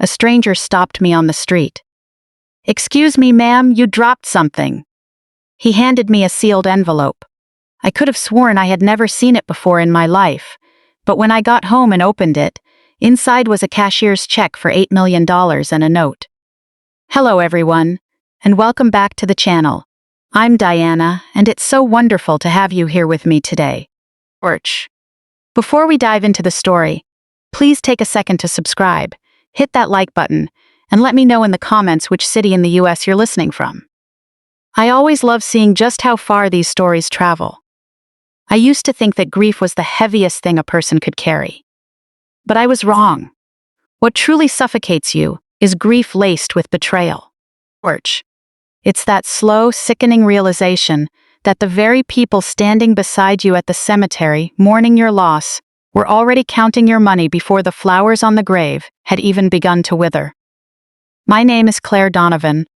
a stranger stopped me on the street. "Excuse me, ma'am, you dropped something." He handed me a sealed envelope. I could have sworn I had never seen it before in my life, but when I got home and opened it, inside was a cashier's check for $8 million and a note. Hello everyone, and welcome back to the channel. I'm Diana, and it's so wonderful to have you here with me today. Before we dive into the story, please take a second to subscribe, hit that like button, and let me know in the comments which city in the US you're listening from. I always love seeing just how far these stories travel. I used to think that grief was the heaviest thing a person could carry. But I was wrong. What truly suffocates you is grief laced with betrayal. It's that slow, sickening realization that the very people standing beside you at the cemetery, mourning your loss, were already counting your money before the flowers on the grave had even begun to wither. My name is Claire Donovan.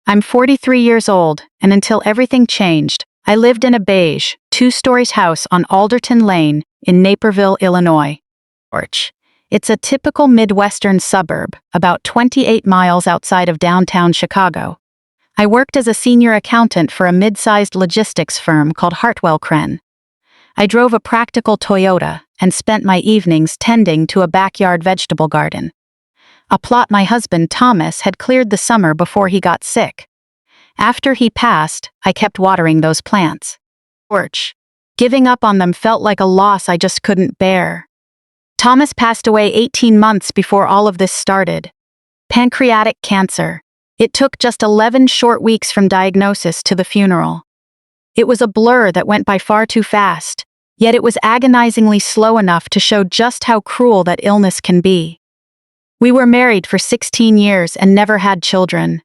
I'm 43 years old, and until everything changed, I lived in a beige, 2-story house on Alderton Lane in Naperville, Illinois. It's a typical Midwestern suburb, about 28 miles outside of downtown Chicago. I worked as a senior accountant for a mid-sized logistics firm called Hartwell Kren. I drove a practical Toyota and spent my evenings tending to a backyard vegetable garden. A plot my husband Thomas had cleared the summer before he got sick. After he passed, I kept watering those plants. Giving up on them felt like a loss I just couldn't bear. Thomas passed away 18 months before all of this started. Pancreatic cancer. It took just 11 short weeks from diagnosis to the funeral. It was a blur that went by far too fast, yet it was agonizingly slow enough to show just how cruel that illness can be. We were married for 16 years and never had children.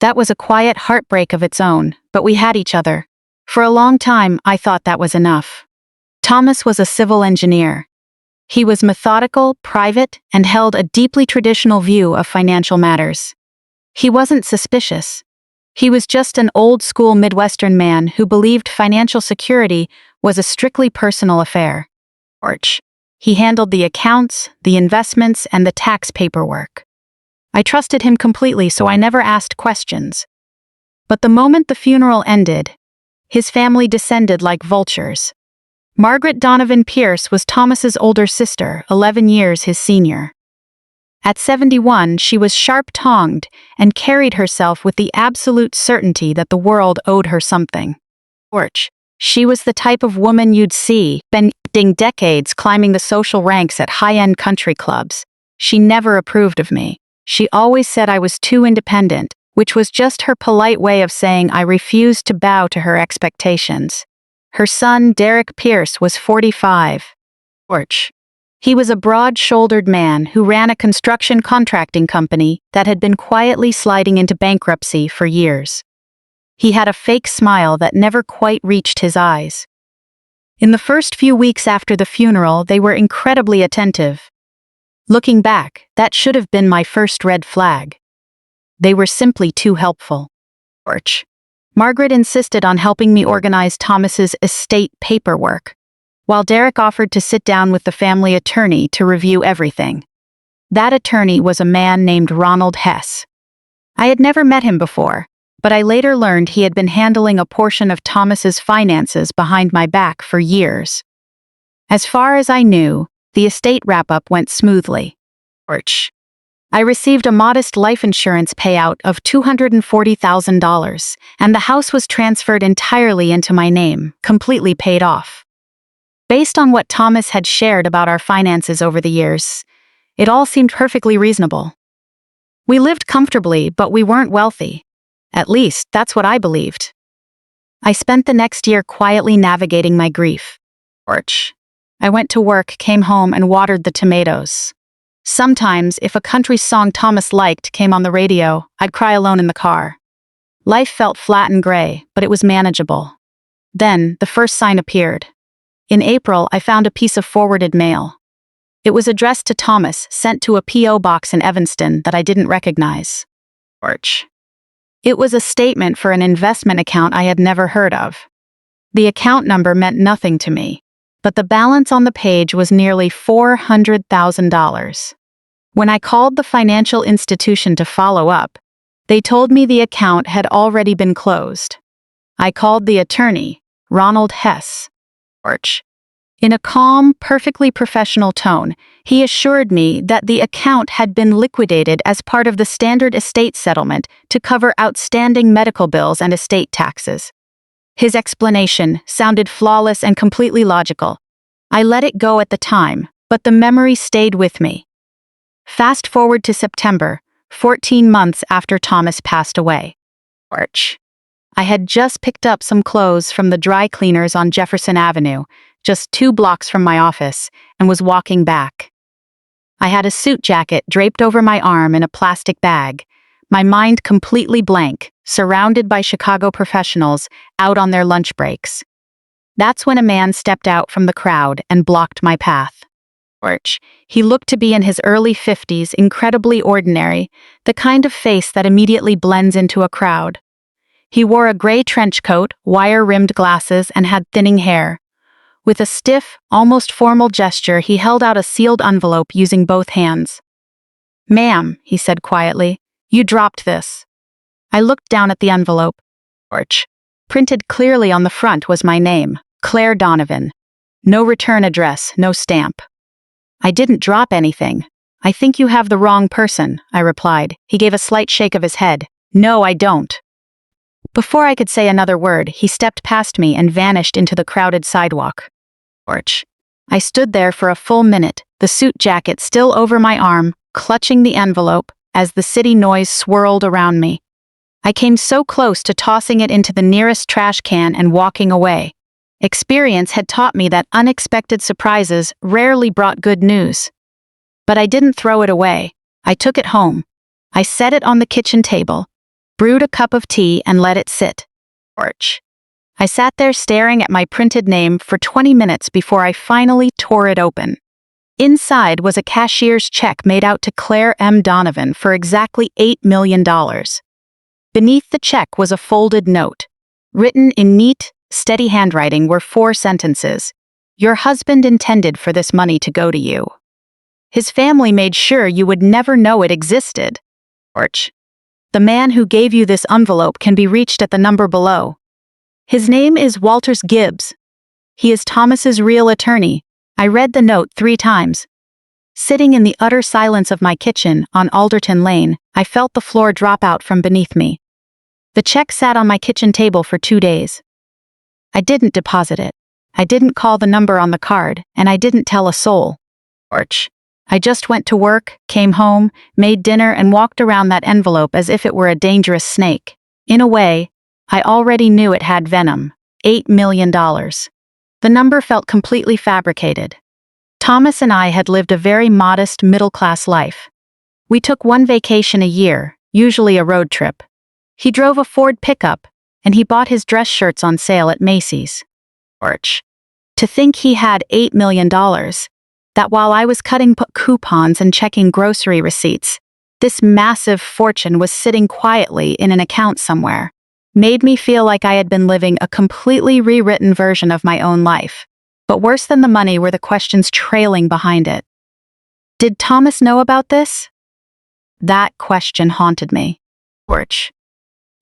That was a quiet heartbreak of its own, but we had each other. For a long time, I thought that was enough. Thomas was a civil engineer. He was methodical, private, and held a deeply traditional view of financial matters. He wasn't suspicious. He was just an old-school Midwestern man who believed financial security was a strictly personal affair. He handled the accounts, the investments, and the tax paperwork. I trusted him completely, so I never asked questions. But the moment the funeral ended, his family descended like vultures. Margaret Donovan Pierce was Thomas's older sister, 11 years his senior. At 71, she was sharp-tongued and carried herself with the absolute certainty that the world owed her something. She was the type of woman you'd see, spending decades climbing the social ranks at high-end country clubs. She never approved of me. She always said I was too independent, which was just her polite way of saying I refused to bow to her expectations. Her son, Derek Pierce, was 45. He was a broad-shouldered man who ran a construction contracting company that had been quietly sliding into bankruptcy for years. He had a fake smile that never quite reached his eyes. In the first few weeks after the funeral, they were incredibly attentive. Looking back, that should have been my first red flag. They were simply too helpful. Margaret insisted on helping me organize Thomas's estate paperwork, while Derek offered to sit down with the family attorney to review everything. That attorney was a man named Ronald Hess. I had never met him before, but I later learned he had been handling a portion of Thomas's finances behind my back for years. As far as I knew, the estate wrap-up went smoothly. I received a modest life insurance payout of $240,000, and the house was transferred entirely into my name, completely paid off. Based on what Thomas had shared about our finances over the years, it all seemed perfectly reasonable. We lived comfortably, but we weren't wealthy. At least, that's what I believed. I spent the next year quietly navigating my grief. I went to work, came home, and watered the tomatoes. Sometimes, if a country song Thomas liked came on the radio, I'd cry alone in the car. Life felt flat and gray, but it was manageable. Then, the first sign appeared. In April, I found a piece of forwarded mail. It was addressed to Thomas, sent to a P.O. box in Evanston that I didn't recognize. It was a statement for an investment account I had never heard of. The account number meant nothing to me, but the balance on the page was nearly $400,000. When I called the financial institution to follow up, they told me the account had already been closed. I called the attorney, Ronald Hess. In a calm, perfectly professional tone, he assured me that the account had been liquidated as part of the standard estate settlement to cover outstanding medical bills and estate taxes. His explanation sounded flawless and completely logical. I let it go at the time, but the memory stayed with me. Fast forward to September, 14 months after Thomas passed away. I had just picked up some clothes from the dry cleaners on Jefferson Avenue, just 2 blocks from my office, and was walking back. I had a suit jacket draped over my arm in a plastic bag, my mind completely blank, surrounded by Chicago professionals out on their lunch breaks. That's when a man stepped out from the crowd and blocked my path. He looked to be in his early 50s, incredibly ordinary, the kind of face that immediately blends into a crowd. He wore a gray trench coat, wire-rimmed glasses, and had thinning hair. With a stiff, almost formal gesture, he held out a sealed envelope using both hands. "Ma'am," he said quietly, "you dropped this." I looked down at the envelope. Printed clearly on the front was my name, Claire Donovan. No return address, no stamp. "I didn't drop anything. I think you have the wrong person," I replied. He gave a slight shake of his head. "No, I don't." Before I could say another word, he stepped past me and vanished into the crowded sidewalk. I stood there for a full minute, the suit jacket still over my arm, clutching the envelope, as the city noise swirled around me. I came so close to tossing it into the nearest trash can and walking away. Experience had taught me that unexpected surprises rarely brought good news. But I didn't throw it away. I took it home. I set it on the kitchen table, brewed a cup of tea, and let it sit. I sat there staring at my printed name for 20 minutes before I finally tore it open. Inside was a cashier's check made out to Claire M. Donovan for exactly $8 million. Beneath the check was a folded note. Written in neat, steady handwriting were 4 sentences. "Your husband intended for this money to go to you. His family made sure you would never know it existed. The man who gave you this envelope can be reached at the number below. His name is Walters Gibbs. He is Thomas's real attorney." I read the note 3 times. Sitting in the utter silence of my kitchen on Alderton Lane, I felt the floor drop out from beneath me. The check sat on my kitchen table for 2 days. I didn't deposit it. I didn't call the number on the card, and I didn't tell a soul. I just went to work, came home, made dinner, and walked around that envelope as if it were a dangerous snake. In a way, I already knew it had venom. $8 million. The number felt completely fabricated. Thomas and I had lived a very modest, middle-class life. We took 1 vacation a year, usually a road trip. He drove a Ford pickup, and he bought his dress shirts on sale at Macy's. To think he had $8 million, that while I was cutting coupons and checking grocery receipts, this massive fortune was sitting quietly in an account somewhere, made me feel like I had been living a completely rewritten version of my own life. But worse than the money were the questions trailing behind it. Did Thomas know about this? That question haunted me.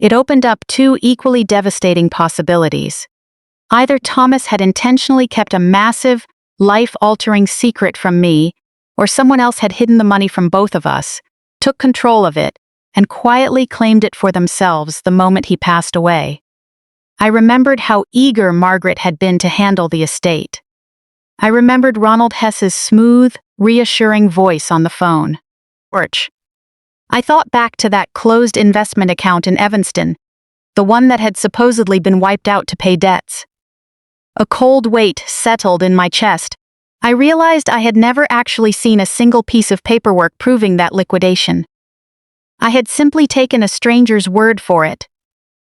It opened up 2 equally devastating possibilities. Either Thomas had intentionally kept a massive, life-altering secret from me, or someone else had hidden the money from both of us, took control of it, and quietly claimed it for themselves the moment he passed away. I remembered how eager Margaret had been to handle the estate. I remembered Ronald Hess's smooth, reassuring voice on the phone. I thought back to that closed investment account in Evanston, the one that had supposedly been wiped out to pay debts. A cold weight settled in my chest. I realized I had never actually seen a single piece of paperwork proving that liquidation. I had simply taken a stranger's word for it.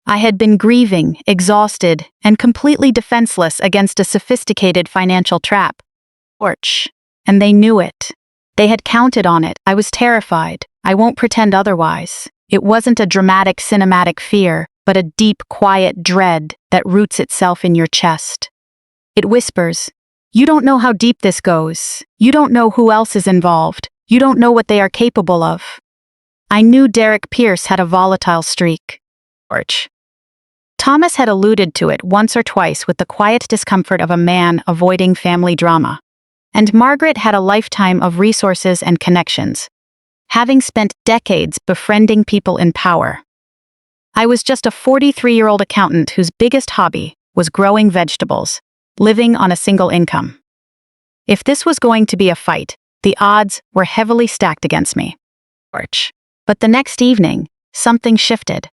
I had been grieving, exhausted, and completely defenseless against a sophisticated financial trap. And they knew it. They had counted on it. I was terrified. I won't pretend otherwise. It wasn't a dramatic cinematic fear, but a deep, quiet dread that roots itself in your chest. It whispers, "You don't know how deep this goes. You don't know who else is involved. You don't know what they are capable of. I knew Derek Pierce had a volatile streak. George. Thomas had alluded to it once or twice with the quiet discomfort of a man avoiding family drama. And Margaret had a lifetime of resources and connections, having spent decades befriending people in power. I was just a 43-year-old accountant whose biggest hobby was growing vegetables, living on a single income. If this was going to be a fight, the odds were heavily stacked against me. But the next evening, something shifted.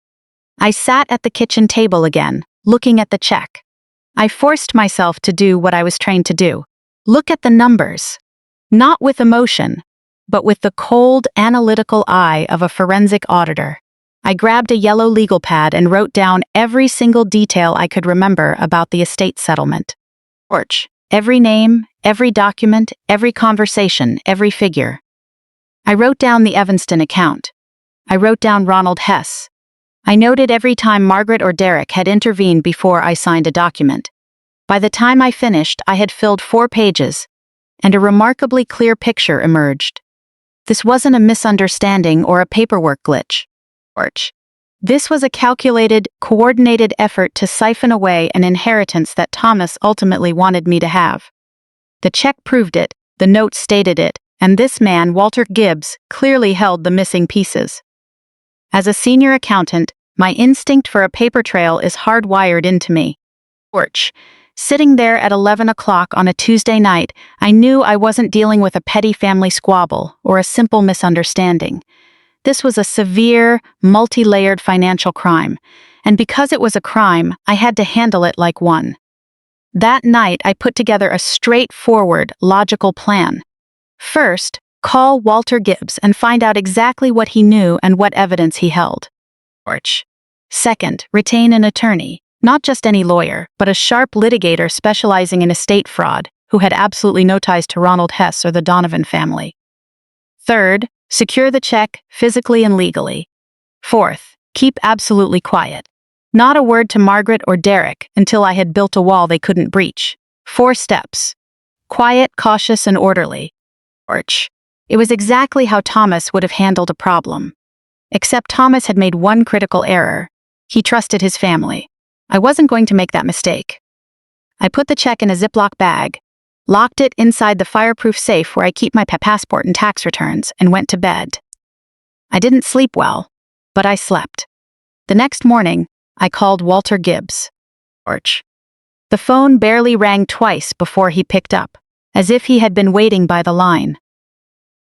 I sat at the kitchen table again, looking at the check. I forced myself to do what I was trained to do. Look at the numbers. Not with emotion, but with the cold, analytical eye of a forensic auditor. I grabbed a yellow legal pad and wrote down every single detail I could remember about the estate settlement. Every name, every document, every conversation, every figure. I wrote down the Evanston account. I wrote down Ronald Hess. I noted every time Margaret or Derek had intervened before I signed a document. By the time I finished, I had filled 4 pages, and a remarkably clear picture emerged. This wasn't a misunderstanding or a paperwork glitch. This was a calculated, coordinated effort to siphon away an inheritance that Thomas ultimately wanted me to have. The check proved it, the note stated it, and this man, Walter Gibbs, clearly held the missing pieces. As a senior accountant, my instinct for a paper trail is hardwired into me. Sitting there at 11 o'clock on a Tuesday night, I knew I wasn't dealing with a petty family squabble or a simple misunderstanding. This was a severe, multi-layered financial crime, and because it was a crime, I had to handle it like one. That night, I put together a straightforward, logical plan. First, call Walter Gibbs and find out exactly what he knew and what evidence he held. Second, retain an attorney, not just any lawyer, but a sharp litigator specializing in estate fraud, who had absolutely no ties to Ronald Hess or the Donovan family. Third, secure the check physically and legally. Fourth, keep absolutely quiet. Not a word to Margaret or Derek until I had built a wall they couldn't breach. 4 steps. Quiet, cautious, and orderly. It was exactly how Thomas would have handled a problem. Except Thomas had made one critical error. He trusted his family. I wasn't going to make that mistake. I put the check in a Ziploc bag, locked it inside the fireproof safe where I keep my passport and tax returns, and went to bed. I didn't sleep well, but I slept. The next morning, I called Walter Gibbs. The phone barely rang twice before he picked up, as if he had been waiting by the line.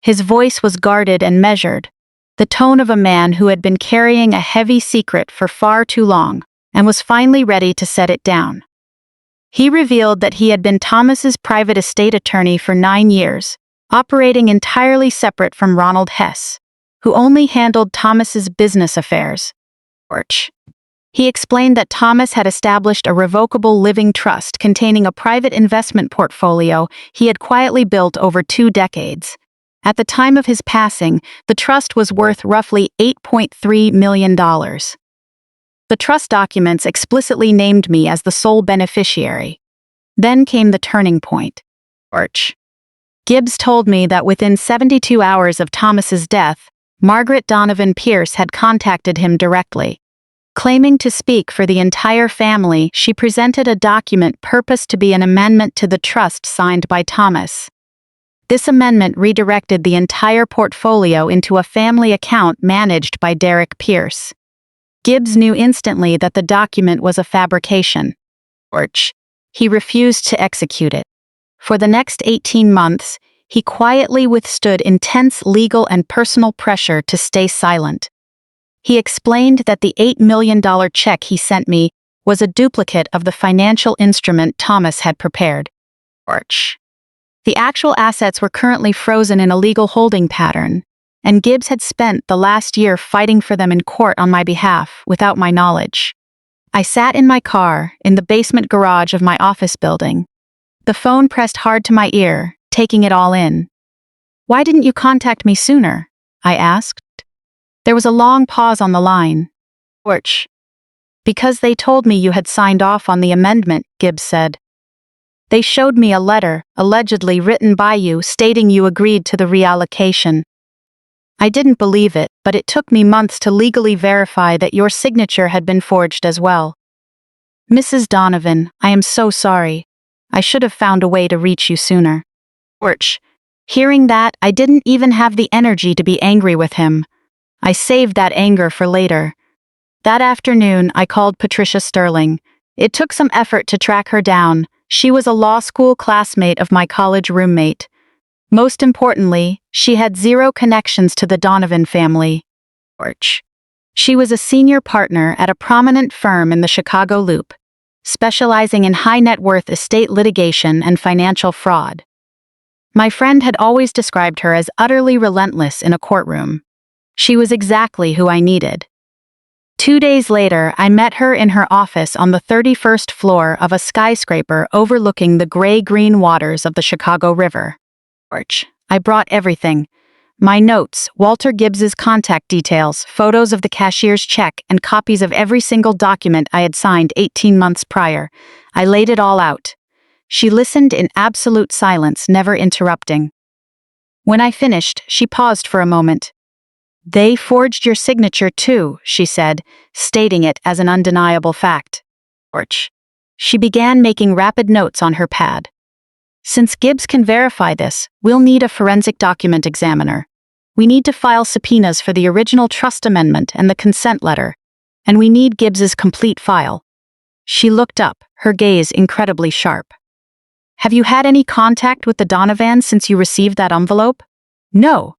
His voice was guarded and measured, the tone of a man who had been carrying a heavy secret for far too long and was finally ready to set it down. He revealed that he had been Thomas's private estate attorney for 9 years, operating entirely separate from Ronald Hess, who only handled Thomas's business affairs. He explained that Thomas had established a revocable living trust containing a private investment portfolio he had quietly built over 2 decades. At the time of his passing, the trust was worth roughly $8.3 million. The trust documents explicitly named me as the sole beneficiary. Then came the turning point. Gibbs told me that within 72 hours of Thomas's death, Margaret Donovan Pierce had contacted him directly. Claiming to speak for the entire family, she presented a document purposed to be an amendment to the trust signed by Thomas. This amendment redirected the entire portfolio into a family account managed by Derek Pierce. Gibbs knew instantly that the document was a fabrication. He refused to execute it. For the next 18 months, he quietly withstood intense legal and personal pressure to stay silent. He explained that the $8 million check he sent me was a duplicate of the financial instrument Thomas had prepared. The actual assets were currently frozen in a legal holding pattern, and Gibbs had spent the last year fighting for them in court on my behalf without my knowledge. I sat in my car in the basement garage of my office building. The phone pressed hard to my ear, taking it all in. "Why didn't you contact me sooner?" I asked. There was a long pause on the line. "Because they told me you had signed off on the amendment," Gibbs said. They showed me a letter, allegedly written by you, stating you agreed to the reallocation. I didn't believe it, but it took me months to legally verify that your signature had been forged as well. Mrs. Donovan, I am so sorry. I should have found a way to reach you sooner. Orch. Hearing that, I didn't even have the energy to be angry with him. I saved that anger for later. That afternoon, I called Patricia Sterling. It took some effort to track her down. She was a law school classmate of my college roommate. Most importantly, she had zero connections to the Donovan family. Orch. She was a senior partner at a prominent firm in the Chicago Loop, specializing in high-net-worth estate litigation and financial fraud. My friend had always described her as utterly relentless in a courtroom. She was exactly who I needed. 2 days later, I met her in her office on the 31st floor of a skyscraper overlooking the gray-green waters of the Chicago River. I brought everything. My notes, Walter Gibbs's contact details, photos of the cashier's check, and copies of every single document I had signed 18 months prior. I laid it all out. She listened in absolute silence, never interrupting. When I finished, she paused for a moment. They forged your signature too, she said, stating it as an undeniable fact. She began making rapid notes on her pad. Since Gibbs can verify this, we'll need a forensic document examiner. We need to file subpoenas for the original trust amendment and the consent letter, and we need Gibbs's complete file. She looked up, her gaze incredibly sharp. Have you had any contact with the Donovans since you received that envelope? No.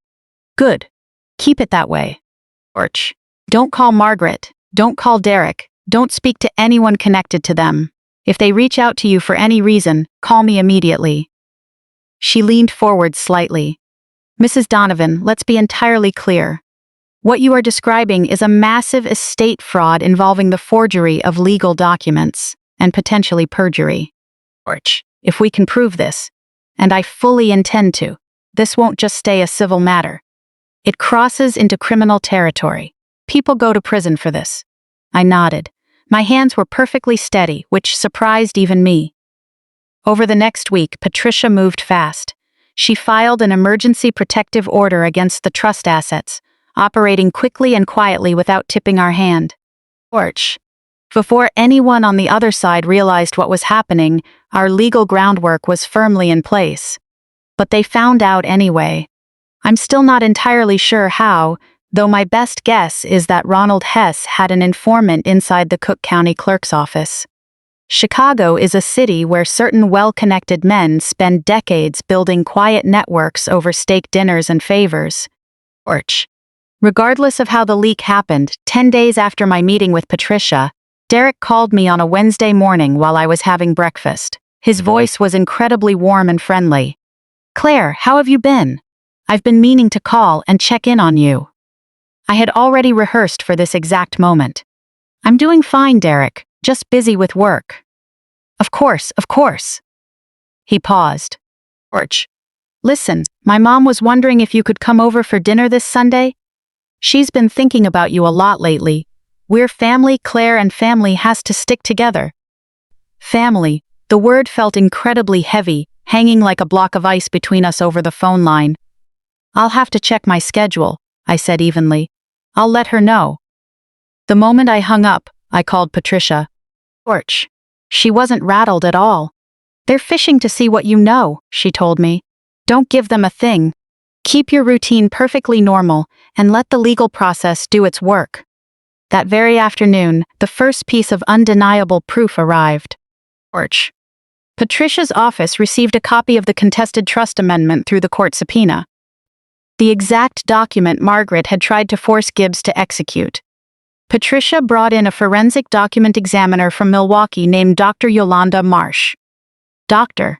Good. Keep it that way. Don't call Margaret. Don't call Derek. Don't speak to anyone connected to them. If they reach out to you for any reason, call me immediately. She leaned forward slightly. Mrs. Donovan, let's be entirely clear. What you are describing is a massive estate fraud involving the forgery of legal documents, and potentially perjury. If we can prove this, and I fully intend to, this won't just stay a civil matter. It crosses into criminal territory. People go to prison for this. I nodded. My hands were perfectly steady, which surprised even me. Over the next week, Patricia moved fast. She filed an emergency protective order against the trust assets, operating quickly and quietly without tipping our hand. Before anyone on the other side realized what was happening, our legal groundwork was firmly in place. But they found out anyway. I'm still not entirely sure how, though my best guess is that Ronald Hess had an informant inside the Cook County Clerk's office. Chicago is a city where certain well-connected men spend decades building quiet networks over steak dinners and favors. Regardless of how the leak happened, 10 days after my meeting with Patricia, Derek called me on a Wednesday morning while I was having breakfast. His voice was incredibly warm and friendly. Claire, how have you been? I've been meaning to call and check in on you. I had already rehearsed for this exact moment. I'm doing fine, Derek, just busy with work. Of course, of course. He paused. Listen, my mom was wondering if you could come over for dinner this Sunday. She's been thinking about you a lot lately. We're family, Claire, and family has to stick together. Family, the word felt incredibly heavy, hanging like a block of ice between us over the phone line. I'll have to check my schedule, I said evenly. I'll let her know. The moment I hung up, I called Patricia. She wasn't rattled at all. They're fishing to see what you know, she told me. Don't give them a thing. Keep your routine perfectly normal and let the legal process do its work. That very afternoon, the first piece of undeniable proof arrived. Patricia's office received a copy of the contested trust amendment through the court subpoena. The exact document Margaret had tried to force Gibbs to execute. Patricia brought in a forensic document examiner from Milwaukee named Dr. Yolanda Marsh. Dr.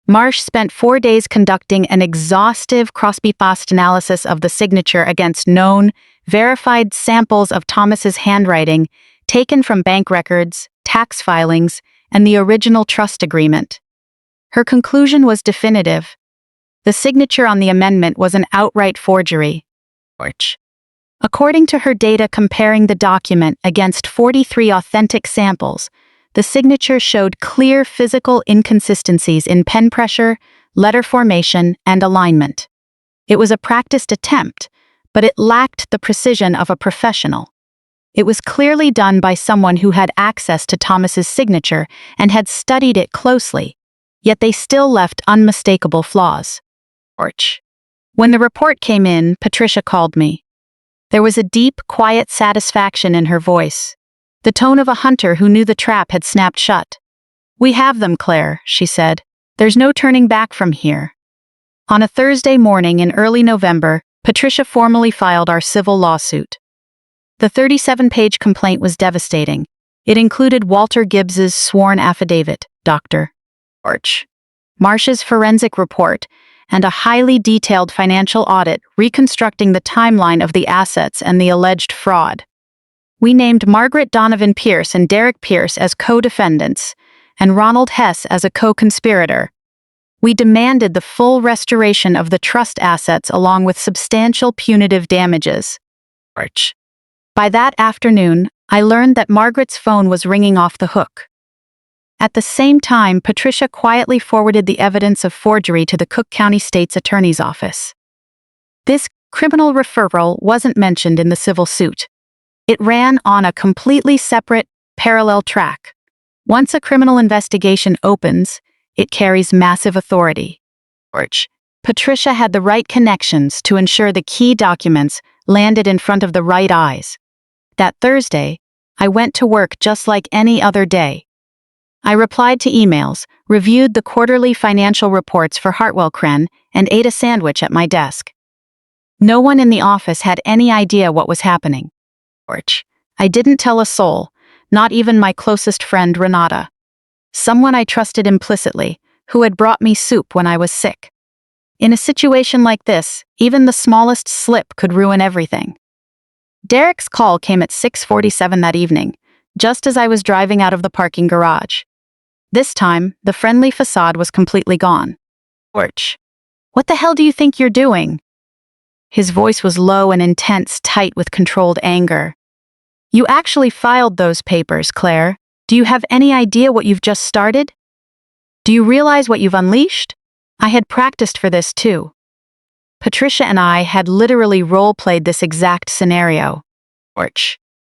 Marsh spent 4 days conducting an exhaustive cross-post analysis of the signature against known, verified samples of Thomas's handwriting taken from bank records, tax filings, and the original trust agreement. Her conclusion was definitive. The signature on the amendment was an outright forgery. According to her data comparing the document against 43 authentic samples, The signature showed clear physical inconsistencies in pen pressure, letter formation, and alignment. It was a practiced attempt, but it lacked the precision of a professional. It was clearly done by someone who had access to Thomas's signature and had studied it closely, yet they still left unmistakable flaws. When the report came in, Patricia called me. There was a deep, quiet satisfaction in her voice, the tone of a hunter who knew the trap had snapped shut. "We have them, Claire," she said. "There's no turning back from here." On a Thursday morning in early November, Patricia formally filed our civil lawsuit. The 37-page complaint was devastating. It included Walter Gibbs's sworn affidavit, Dr. Marsh's forensic report, and a highly detailed financial audit reconstructing the timeline of the assets and the alleged fraud. We named Margaret Donovan Pierce and Derek Pierce as co-defendants, and Ronald Hess as a co-conspirator. We demanded the full restoration of the trust assets along with substantial punitive damages. By that afternoon, I learned that Margaret's phone was ringing off the hook. At the same time, Patricia quietly forwarded the evidence of forgery to the Cook County State's Attorney's Office. This criminal referral wasn't mentioned in the civil suit. It ran on a completely separate, parallel track. Once a criminal investigation opens, it carries massive authority. Patricia had the right connections to ensure the key documents landed in front of the right eyes. That Thursday, I went to work just like any other day. I replied to emails, reviewed the quarterly financial reports for Hartwell Kren, and ate a sandwich at my desk. No one in the office had any idea what was happening. I didn't tell a soul, not even my closest friend Renata, someone I trusted implicitly, who had brought me soup when I was sick. In a situation like this, even the smallest slip could ruin everything. Derek's call came at 6:47 that evening, just as I was driving out of the parking garage. This time, the friendly facade was completely gone. "What the hell do you think you're doing?" His voice was low and intense, tight with controlled anger. "You actually filed those papers, Claire. Do you have any idea what you've just started? Do you realize what you've unleashed? I had practiced for this too." Patricia and I had literally role-played this exact scenario.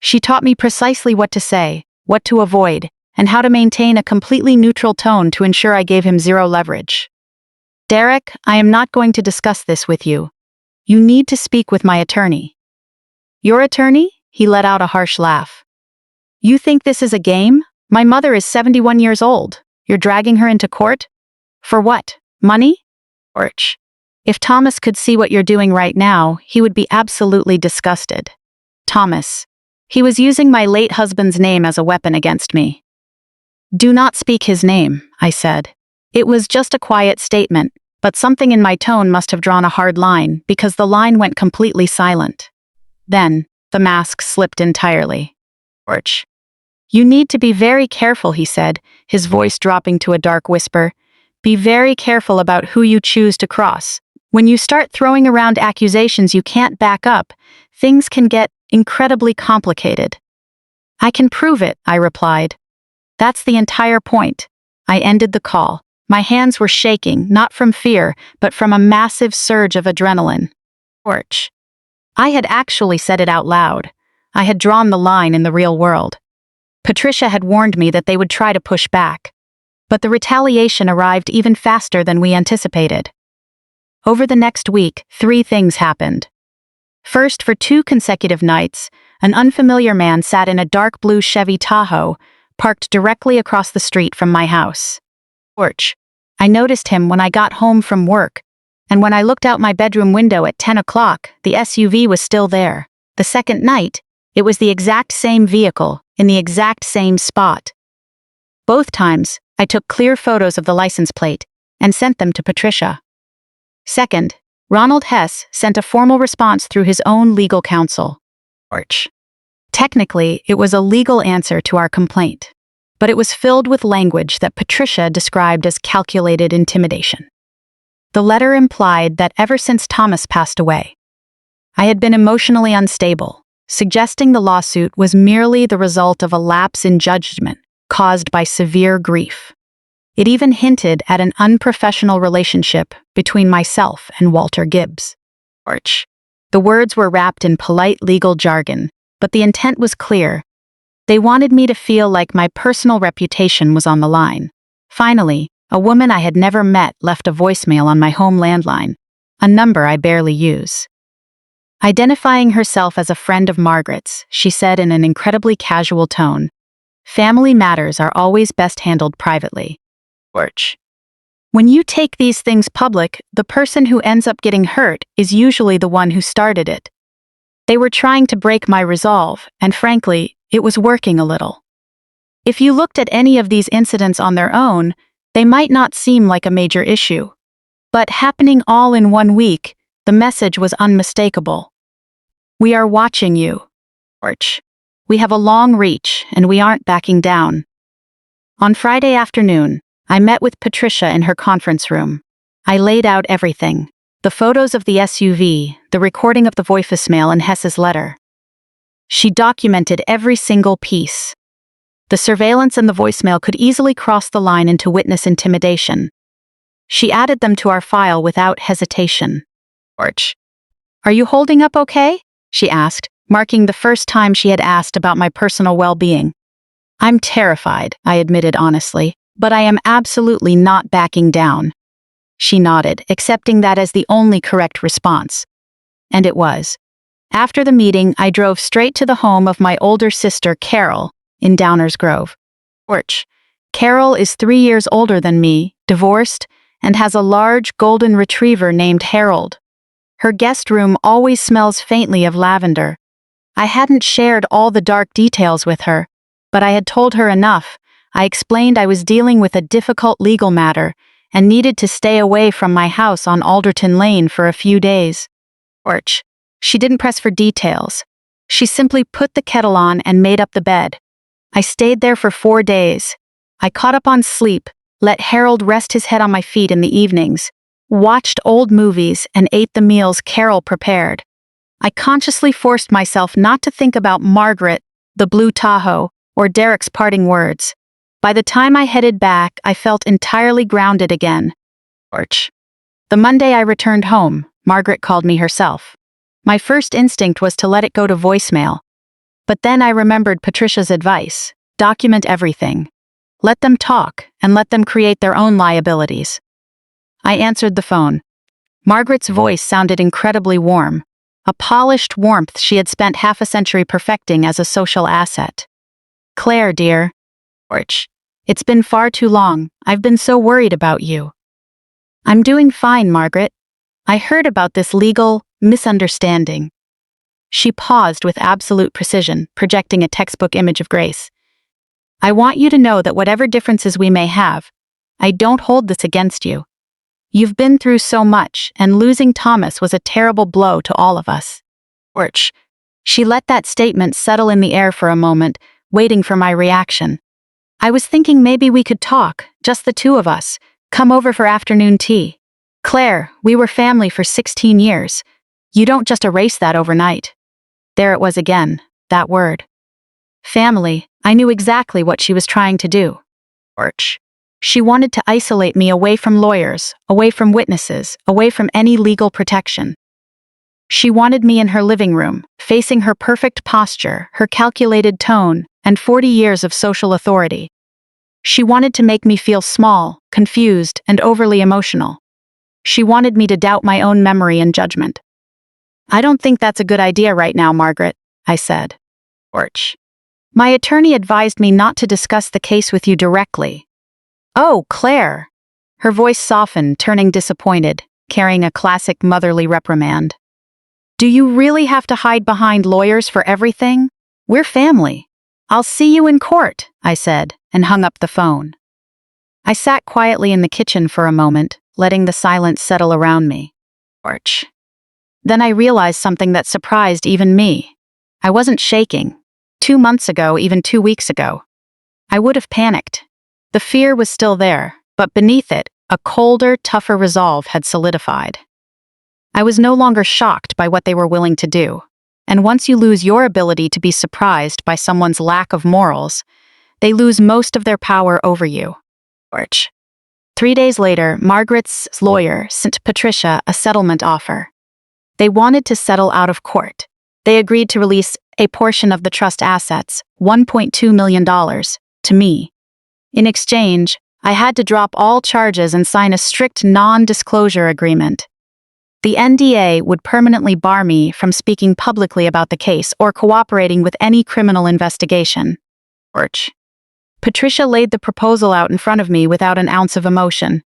She taught me precisely what to say, what to avoid, and how to maintain a completely neutral tone to ensure I gave him zero leverage. "Derek, I am not going to discuss this with you. You need to speak with my attorney." "Your attorney?" He let out a harsh laugh. "You think this is a game? My mother is 71 years old. You're dragging her into court? For what? Money?" If Thomas could see what you're doing right now, he would be absolutely disgusted. Thomas. He was using my late husband's name as a weapon against me. "Do not speak his name," I said. It was just a quiet statement, but something in my tone must have drawn a hard line because the line went completely silent. Then, the mask slipped entirely. "You need to be very careful," he said, his voice dropping to a dark whisper. "Be very careful about who you choose to cross. When you start throwing around accusations you can't back up, things can get incredibly complicated." "I can prove it," I replied. "That's the entire point." I ended the call. My hands were shaking, not from fear, but from a massive surge of adrenaline. I had actually said it out loud. I had drawn the line in the real world. Patricia had warned me that they would try to push back. But the retaliation arrived even faster than we anticipated. Over the next week, 3 things happened. First, for 2 consecutive nights, an unfamiliar man sat in a dark blue Chevy Tahoe, parked directly across the street from my house. I noticed him when I got home from work, and when I looked out my bedroom window at 10 o'clock, the SUV was still there. The second night, it was the exact same vehicle, in the exact same spot. Both times, I took clear photos of the license plate and sent them to Patricia. Second, Ronald Hess sent a formal response through his own legal counsel. Technically, it was a legal answer to our complaint, but it was filled with language that Patricia described as calculated intimidation. The letter implied that ever since Thomas passed away, I had been emotionally unstable, suggesting the lawsuit was merely the result of a lapse in judgment caused by severe grief. It even hinted at an unprofessional relationship between myself and Walter Gibbs. The words were wrapped in polite legal jargon, but the intent was clear. They wanted me to feel like my personal reputation was on the line. Finally, a woman I had never met left a voicemail on my home landline, a number I barely use. Identifying herself as a friend of Margaret's, she said in an incredibly casual tone, "Family matters are always best handled privately. When you take these things public, the person who ends up getting hurt is usually the one who started it. They were trying to break my resolve, and frankly, it was working a little. If you looked at any of these incidents on their own, they might not seem like a major issue. But happening all in 1 week, the message was unmistakable. We are watching you. We have a long reach, and we aren't backing down." On Friday afternoon, I met with Patricia in her conference room. I laid out everything: the photos of the SUV, the recording of the voicemail and Hess's letter. She documented every single piece. The surveillance and the voicemail could easily cross the line into witness intimidation. She added them to our file without hesitation. "Are you holding up okay?" she asked, marking the first time she had asked about my personal well-being. "I'm terrified," I admitted honestly, "but I am absolutely not backing down." She nodded, accepting that as the only correct response. And it was. After the meeting, I drove straight to the home of my older sister, Carol, in Downers Grove. Carol is 3 years older than me, divorced, and has a large golden retriever named Harold. Her guest room always smells faintly of lavender. I hadn't shared all the dark details with her, but I had told her enough. I explained I was dealing with a difficult legal matter and needed to stay away from my house on Alderton Lane for a few days. She didn't press for details. She simply put the kettle on and made up the bed. I stayed there for 4 days. I caught up on sleep, let Harold rest his head on my feet in the evenings, watched old movies, and ate the meals Carol prepared. I consciously forced myself not to think about Margaret, the blue Tahoe, or Derek's parting words. By the time I headed back, I felt entirely grounded again. The Monday I returned home, Margaret called me herself. My first instinct was to let it go to voicemail. But then I remembered Patricia's advice: document everything. Let them talk, and let them create their own liabilities. I answered the phone. Margaret's voice sounded incredibly warm, a polished warmth she had spent half a century perfecting as a social asset. "Claire, dear. It's been far too long. I've been so worried about you." "I'm doing fine, Margaret. I heard about this legal misunderstanding." She paused with absolute precision, projecting a textbook image of Grace. "I want you to know that whatever differences we may have, I don't hold this against you. You've been through so much, and losing Thomas was a terrible blow to all of us." She let that statement settle in the air for a moment, waiting for my reaction. "I was thinking maybe we could talk, just the two of us, come over for afternoon tea. Claire, we were family for 16 years. You don't just erase that overnight." There it was again, that word. Family. I knew exactly what she was trying to do. She wanted to isolate me away from lawyers, away from witnesses, away from any legal protection. She wanted me in her living room, facing her perfect posture, her calculated tone, and 40 years of social authority. She wanted to make me feel small, confused, and overly emotional. She wanted me to doubt my own memory and judgment. "I don't think that's a good idea right now, Margaret," I said. "My attorney advised me not to discuss the case with you directly." "Oh, Claire!" Her voice softened, turning disappointed, carrying a classic motherly reprimand. "Do you really have to hide behind lawyers for everything? We're family. I'll see you in court," I said, and hung up the phone. I sat quietly in the kitchen for a moment, letting the silence settle around me. Then I realized something that surprised even me. I wasn't shaking. 2 months ago, even 2 weeks ago, I would have panicked. The fear was still there, but beneath it, a colder, tougher resolve had solidified. I was no longer shocked by what they were willing to do. And once you lose your ability to be surprised by someone's lack of morals, they lose most of their power over you. George. 3 days later, Margaret's lawyer sent Patricia a settlement offer. They wanted to settle out of court. They agreed to release a portion of the trust assets, $1.2 million, to me. In exchange, I had to drop all charges and sign a strict non-disclosure agreement. The NDA would permanently bar me from speaking publicly about the case or cooperating with any criminal investigation. George. Patricia laid the proposal out in front of me without an ounce of emotion.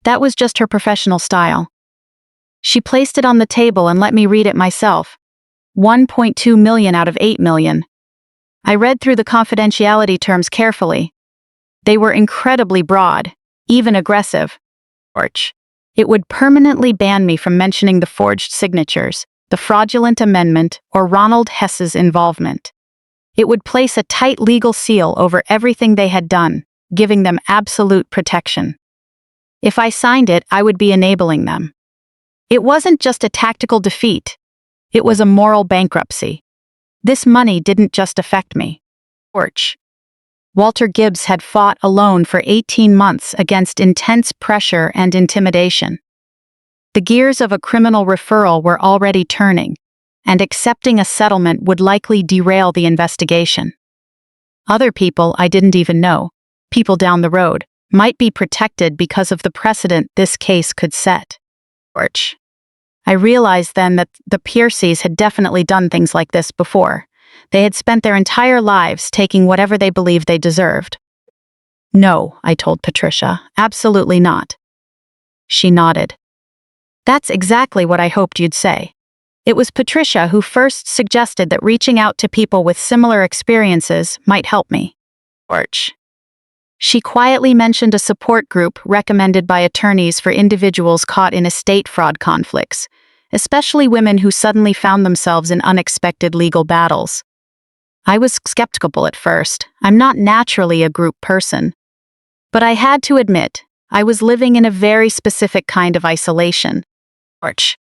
That was just her professional style. She placed it on the table and let me read it myself. 1.2 million out of 8 million. I read through the confidentiality terms carefully. They were incredibly broad, even aggressive. George. It would permanently ban me from mentioning the forged signatures, the fraudulent amendment, or Ronald Hess's involvement. It would place a tight legal seal over everything they had done, giving them absolute protection. If I signed it, I would be enabling them. It wasn't just a tactical defeat. It was a moral bankruptcy. This money didn't just affect me. George. Walter Gibbs had fought alone for 18 months against intense pressure and intimidation. The gears of a criminal referral were already turning, and accepting a settlement would likely derail the investigation. Other people I didn't even know, people down the road, might be protected because of the precedent this case could set. George. I realized then that the Piercys had definitely done things like this before. They had spent their entire lives taking whatever they believed they deserved. No, I told Patricia, absolutely not. She nodded. That's exactly what I hoped you'd say. It was Patricia who first suggested that reaching out to people with similar experiences might help me. George. She quietly mentioned a support group recommended by attorneys for individuals caught in estate fraud conflicts, especially women who suddenly found themselves in unexpected legal battles. I was skeptical at first. I'm not naturally a group person. But I had to admit, I was living in a very specific kind of isolation. George.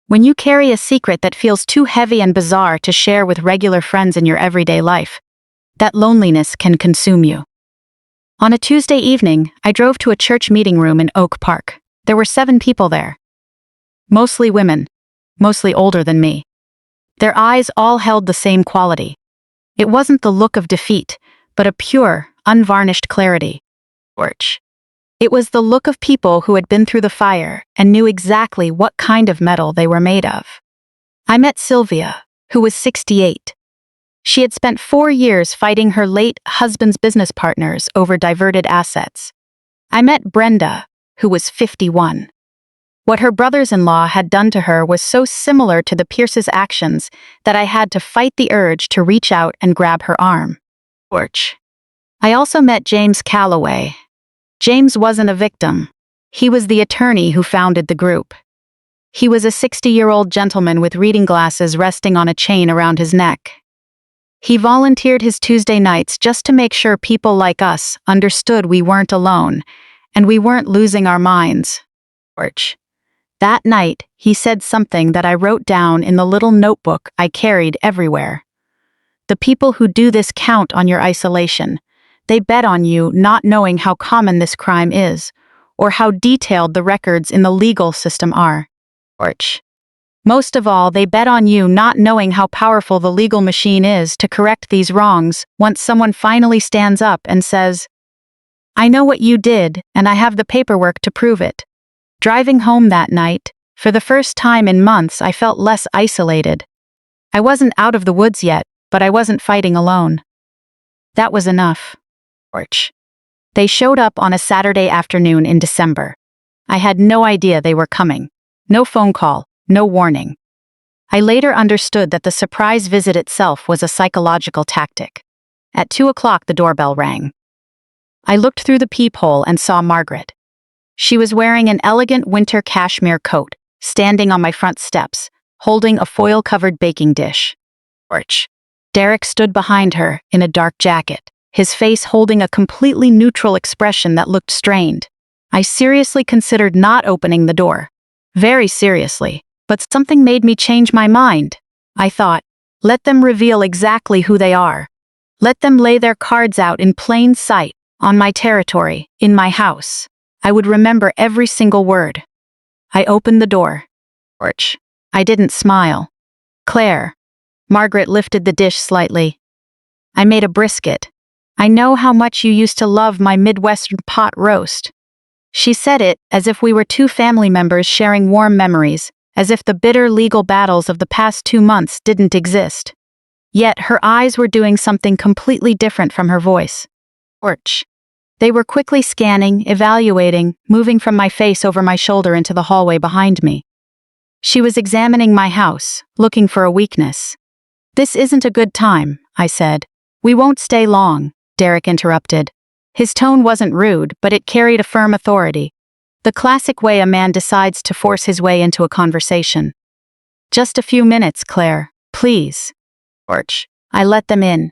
When you carry a secret that feels too heavy and bizarre to share with regular friends in your everyday life, that loneliness can consume you. On a Tuesday evening, I drove to a church meeting room in Oak Park. There were 7 people there. Mostly women, mostly older than me. Their eyes all held the same quality. It wasn't the look of defeat, but a pure, unvarnished clarity. George. It was the look of people who had been through the fire and knew exactly what kind of metal they were made of. I met Sylvia, who was 68. She had spent 4 years fighting her late husband's business partners over diverted assets. I met Brenda, who was 51. What her brothers-in-law had done to her was so similar to the Pierce's actions that I had to fight the urge to reach out and grab her arm. George. I also met James Calloway. James wasn't a victim. He was the attorney who founded the group. He was a 60-year-old gentleman with reading glasses resting on a chain around his neck. He volunteered his Tuesday nights just to make sure people like us understood we weren't alone, and we weren't losing our minds. George. That night, he said something that I wrote down in the little notebook I carried everywhere. The people who do this count on your isolation. They bet on you not knowing how common this crime is, or how detailed the records in the legal system are. George. Most of all, they bet on you not knowing how powerful the legal machine is to correct these wrongs once someone finally stands up and says, I know what you did, and I have the paperwork to prove it. Driving home that night, for the first time in months, I felt less isolated. I wasn't out of the woods yet, but I wasn't fighting alone. That was enough. George. They showed up on a Saturday afternoon in December. I had no idea they were coming. No phone call, no warning. I later understood that the surprise visit itself was a psychological tactic. At 2 o'clock, the doorbell rang. I looked through the peephole and saw Margaret. She was wearing an elegant winter cashmere coat, standing on my front steps, holding a foil-covered baking dish. George. Derek stood behind her in a dark jacket, his face holding a completely neutral expression that looked strained. I seriously considered not opening the door. Very seriously, but something made me change my mind. I thought, let them reveal exactly who they are. Let them lay their cards out in plain sight, on my territory, in my house. I would remember every single word. I opened the door. Porch. I didn't smile. Claire. Margaret lifted the dish slightly. I made a brisket. I know how much you used to love my Midwestern pot roast. She said it as if we were two family members sharing warm memories, as if the bitter legal battles of the past 2 months didn't exist. Yet her eyes were doing something completely different from her voice. Porch. They were quickly scanning, evaluating, moving from my face over my shoulder into the hallway behind me. She was examining my house, looking for a weakness. This isn't a good time, I said. We won't stay long, Derek interrupted. His tone wasn't rude, but it carried a firm authority. The classic way a man decides to force his way into a conversation. Just a few minutes, Claire, please. Porch. I let them in.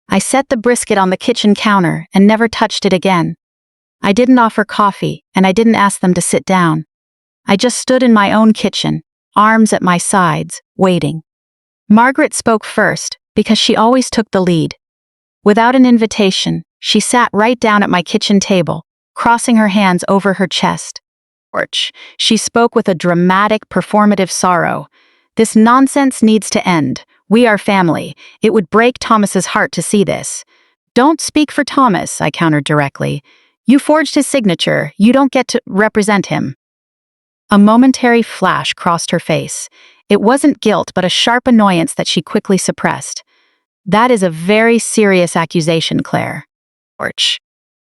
I set the brisket on the kitchen counter and never touched it again. I didn't offer coffee, and I didn't ask them to sit down. I just stood in my own kitchen, arms at my sides, waiting. Margaret spoke first, because she always took the lead. Without an invitation, she sat right down at my kitchen table, crossing her hands over her chest. Porch. She spoke with a dramatic, performative sorrow. This nonsense needs to end. We are family. It would break Thomas's heart to see this. Don't speak for Thomas, I countered directly. You forged his signature. You don't get to represent him. A momentary flash crossed her face. It wasn't guilt, but a sharp annoyance that she quickly suppressed. That is a very serious accusation, Claire. Porch.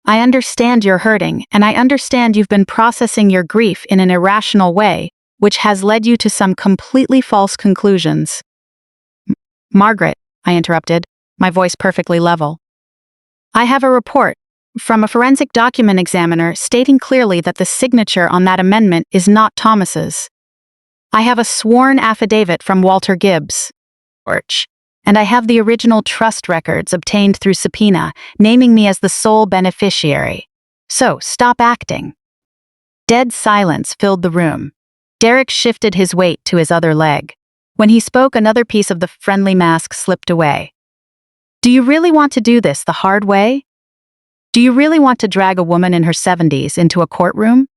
I understand you're hurting, and I understand you've been processing your grief in an irrational way, which has led you to some completely false conclusions. Margaret, I interrupted, my voice perfectly level. I have a report from a forensic document examiner stating clearly that the signature on that amendment is not Thomas's. I have a sworn affidavit from Walter Gibbs. Porch. And I have the original trust records obtained through subpoena, naming me as the sole beneficiary. So, stop acting. Dead silence filled the room. Derek shifted his weight to his other leg. When he spoke, another piece of the friendly mask slipped away. Do you really want to do this the hard way? Do you really want to drag a woman in her 70s into a courtroom?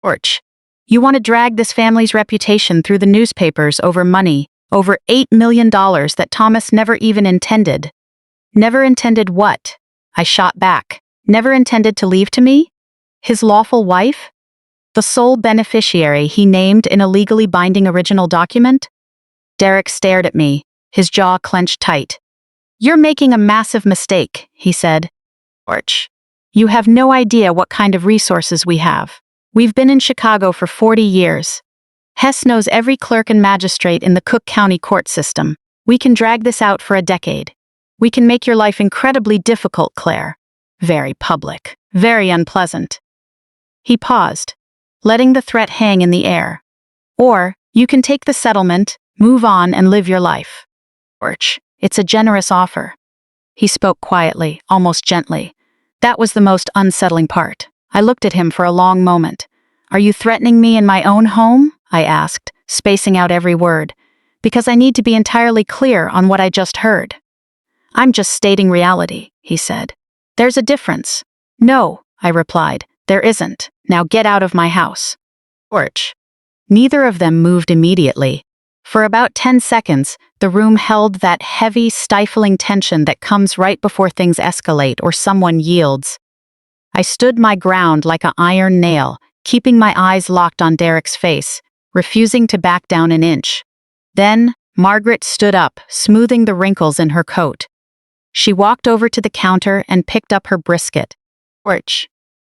Porch. You want to drag this family's reputation through the newspapers over money, over $8 million that Thomas never even intended. Never intended what? I shot back. Never intended to leave to me? His lawful wife? The sole beneficiary he named in a legally binding original document? Derek stared at me, his jaw clenched tight. You're making a massive mistake, he said. Porch. You have no idea what kind of resources we have. We've been in Chicago for 40 years. Hess knows every clerk and magistrate in the Cook County court system. We can drag this out for a decade. We can make your life incredibly difficult, Claire. Very public. Very unpleasant. He paused, letting the threat hang in the air. Or, you can take the settlement, move on, and live your life. Porch. It's a generous offer. He spoke quietly, almost gently. That was the most unsettling part. I looked at him for a long moment. Are you threatening me in my own home? I asked, spacing out every word, because I need to be entirely clear on what I just heard. I'm just stating reality, he said. There's a difference. No, I replied, there isn't. Now get out of my house. Porch. Neither of them moved immediately. For about 10 seconds, the room held that heavy, stifling tension that comes right before things escalate or someone yields. I stood my ground like an iron nail, keeping my eyes locked on Derek's face, refusing to back down an inch. Then, Margaret stood up, smoothing the wrinkles in her coat. She walked over to the counter and picked up her brisket. Porch.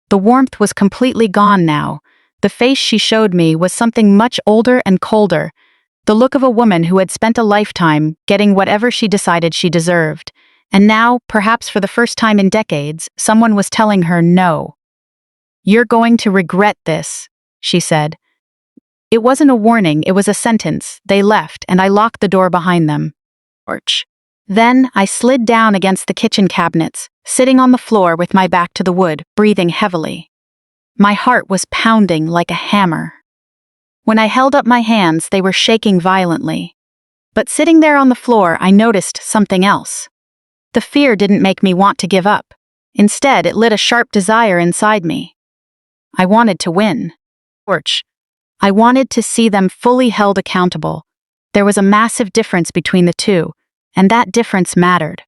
The warmth was completely gone now. The face she showed me was something much older and colder, the look of a woman who had spent a lifetime getting whatever she decided she deserved. And now, perhaps for the first time in decades, someone was telling her no. You're going to regret this, she said. It wasn't a warning, it was a sentence. They left, and I locked the door behind them. Porch. Then I slid down against the kitchen cabinets, sitting on the floor with my back to the wood, breathing heavily. My heart was pounding like a hammer. When I held up my hands, they were shaking violently. But sitting there on the floor, I noticed something else. The fear didn't make me want to give up. Instead, it lit a sharp desire inside me. I wanted to win. I wanted to see them fully held accountable. There was a massive difference between the two, and that difference mattered.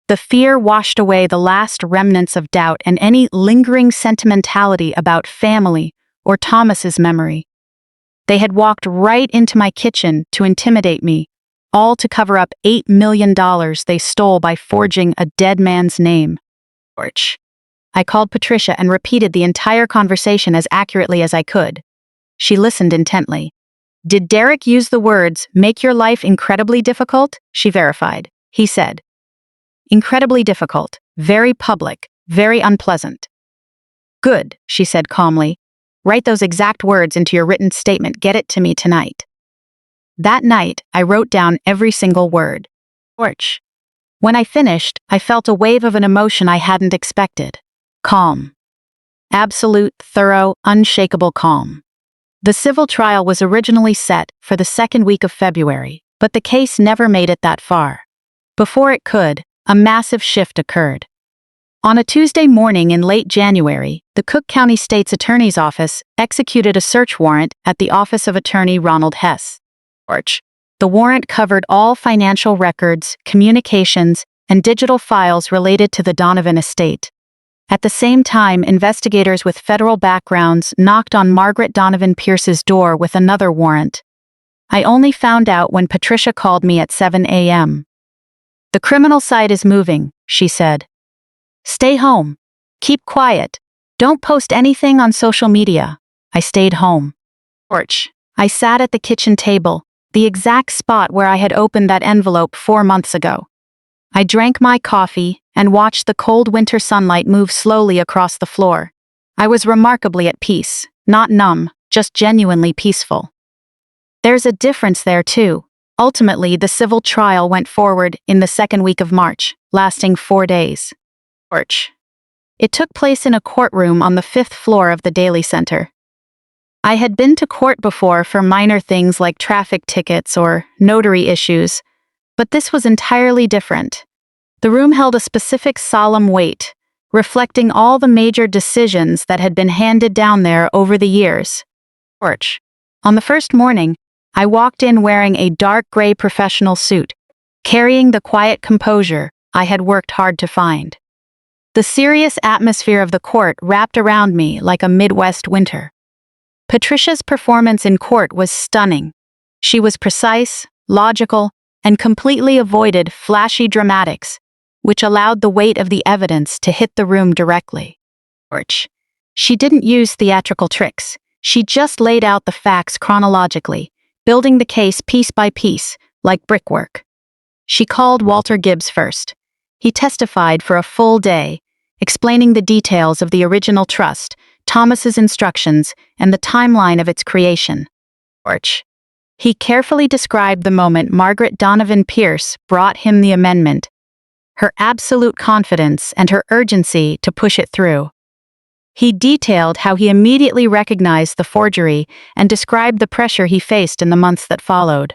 The fear washed away the last remnants of doubt and any lingering sentimentality about family or Thomas's memory. They had walked right into my kitchen to intimidate me, all to cover up $8 million they stole by forging a dead man's name. I called Patricia and repeated the entire conversation as accurately as I could. She listened intently. "Did Derek use the words, 'make your life incredibly difficult'?" She verified. He said, "Incredibly difficult, very public, very unpleasant." "Good," she said calmly. "Write those exact words into your written statement. Get it to me tonight." That night, I wrote down every single word. When I finished, I felt a wave of an emotion I hadn't expected. Calm. Absolute, thorough, unshakable calm. The civil trial was originally set for the second week of February, but the case never made it that far. Before it could, a massive shift occurred. On a Tuesday morning in late January, the Cook County State's Attorney's Office executed a search warrant at the office of Attorney Ronald Hess. The warrant covered all financial records, communications, and digital files related to the Donovan estate. At the same time, investigators with federal backgrounds knocked on Margaret Donovan Pierce's door with another warrant. I only found out when Patricia called me at 7 a.m. "The criminal side is moving," she said. "Stay home. Keep quiet. Don't post anything on social media." I stayed home. I sat at the kitchen table, the exact spot where I had opened that envelope 4 months ago. I drank my coffee and watched the cold winter sunlight move slowly across the floor. I was remarkably at peace, not numb, just genuinely peaceful. There's a difference there too. Ultimately, the civil trial went forward in the second week of March, lasting 4 days. It took place in a courtroom on the 5th floor of the Daly Center. I had been to court before for minor things like traffic tickets or notary issues, but this was entirely different. The room held a specific solemn weight, reflecting all the major decisions that had been handed down there over the years. On the first morning, I walked in wearing a dark gray professional suit, carrying the quiet composure I had worked hard to find. The serious atmosphere of the court wrapped around me like a Midwest winter. Patricia's performance in court was stunning. She was precise, logical, and completely avoided flashy dramatics, which allowed the weight of the evidence to hit the room directly. She didn't use theatrical tricks. She just laid out the facts chronologically, building the case piece by piece, like brickwork. She called Walter Gibbs first. He testified for a full day, explaining the details of the original trust, Thomas's instructions, and the timeline of its creation. He carefully described the moment Margaret Donovan Pierce brought him the amendment, her absolute confidence and her urgency to push it through. He detailed how he immediately recognized the forgery and described the pressure he faced in the months that followed.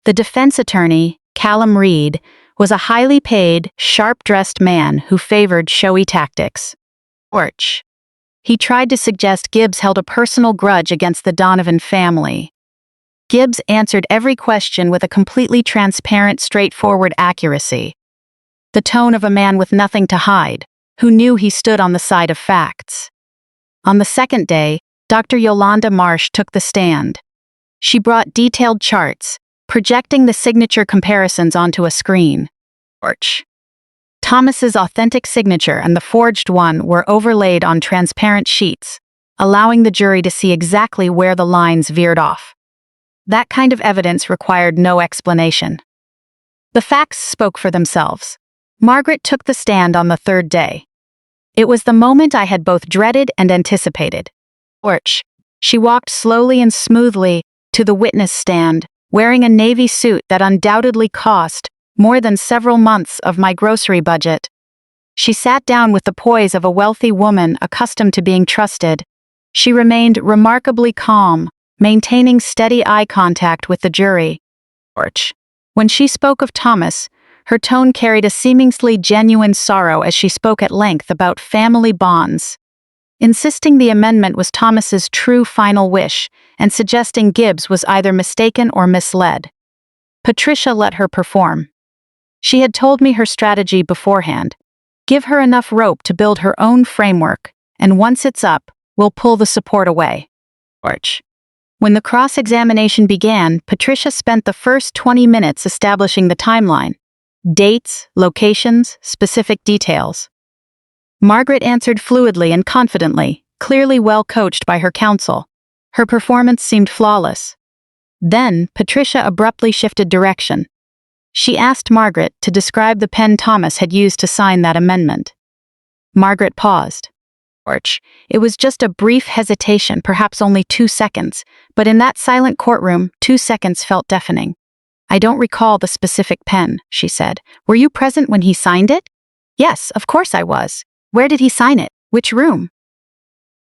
The defense attorney, Callum Reed, was a highly paid, sharp-dressed man who favored showy tactics. He tried to suggest Gibbs held a personal grudge against the Donovan family. Gibbs answered every question with a completely transparent, straightforward accuracy. The tone of a man with nothing to hide, who knew he stood on the side of facts. On the second day, Dr. Yolanda Marsh took the stand. She brought detailed charts, projecting the signature comparisons onto a screen. Thomas's authentic signature and the forged one were overlaid on transparent sheets, allowing the jury to see exactly where the lines veered off. That kind of evidence required no explanation. The facts spoke for themselves. Margaret took the stand on the third day. It was the moment I had both dreaded and anticipated. She walked slowly and smoothly to the witness stand, wearing a navy suit that undoubtedly cost more than several months of my grocery budget. She sat down with the poise of a wealthy woman accustomed to being trusted. She remained remarkably calm, maintaining steady eye contact with the jury. When she spoke of Thomas, Her tone carried a seemingly genuine sorrow as she spoke at length about family bonds, insisting the amendment was Thomas's true final wish and suggesting Gibbs was either mistaken or misled. Patricia let her perform. She had told me her strategy beforehand. Give her enough rope to build her own framework, and once it's up, we'll pull the support away. When the cross-examination began, Patricia spent the first 20 minutes establishing the timeline. Dates, locations, specific details. Margaret answered fluidly and confidently, clearly well coached by her counsel. Her performance seemed flawless. Then, Patricia abruptly shifted direction. She asked Margaret to describe the pen Thomas had used to sign that amendment. Margaret paused. It was just a brief hesitation, perhaps only 2 seconds, but in that silent courtroom, 2 seconds felt deafening. I don't recall the specific pen, she said. Were you present when he signed it? Yes, of course I was. Where did he sign it? Which room?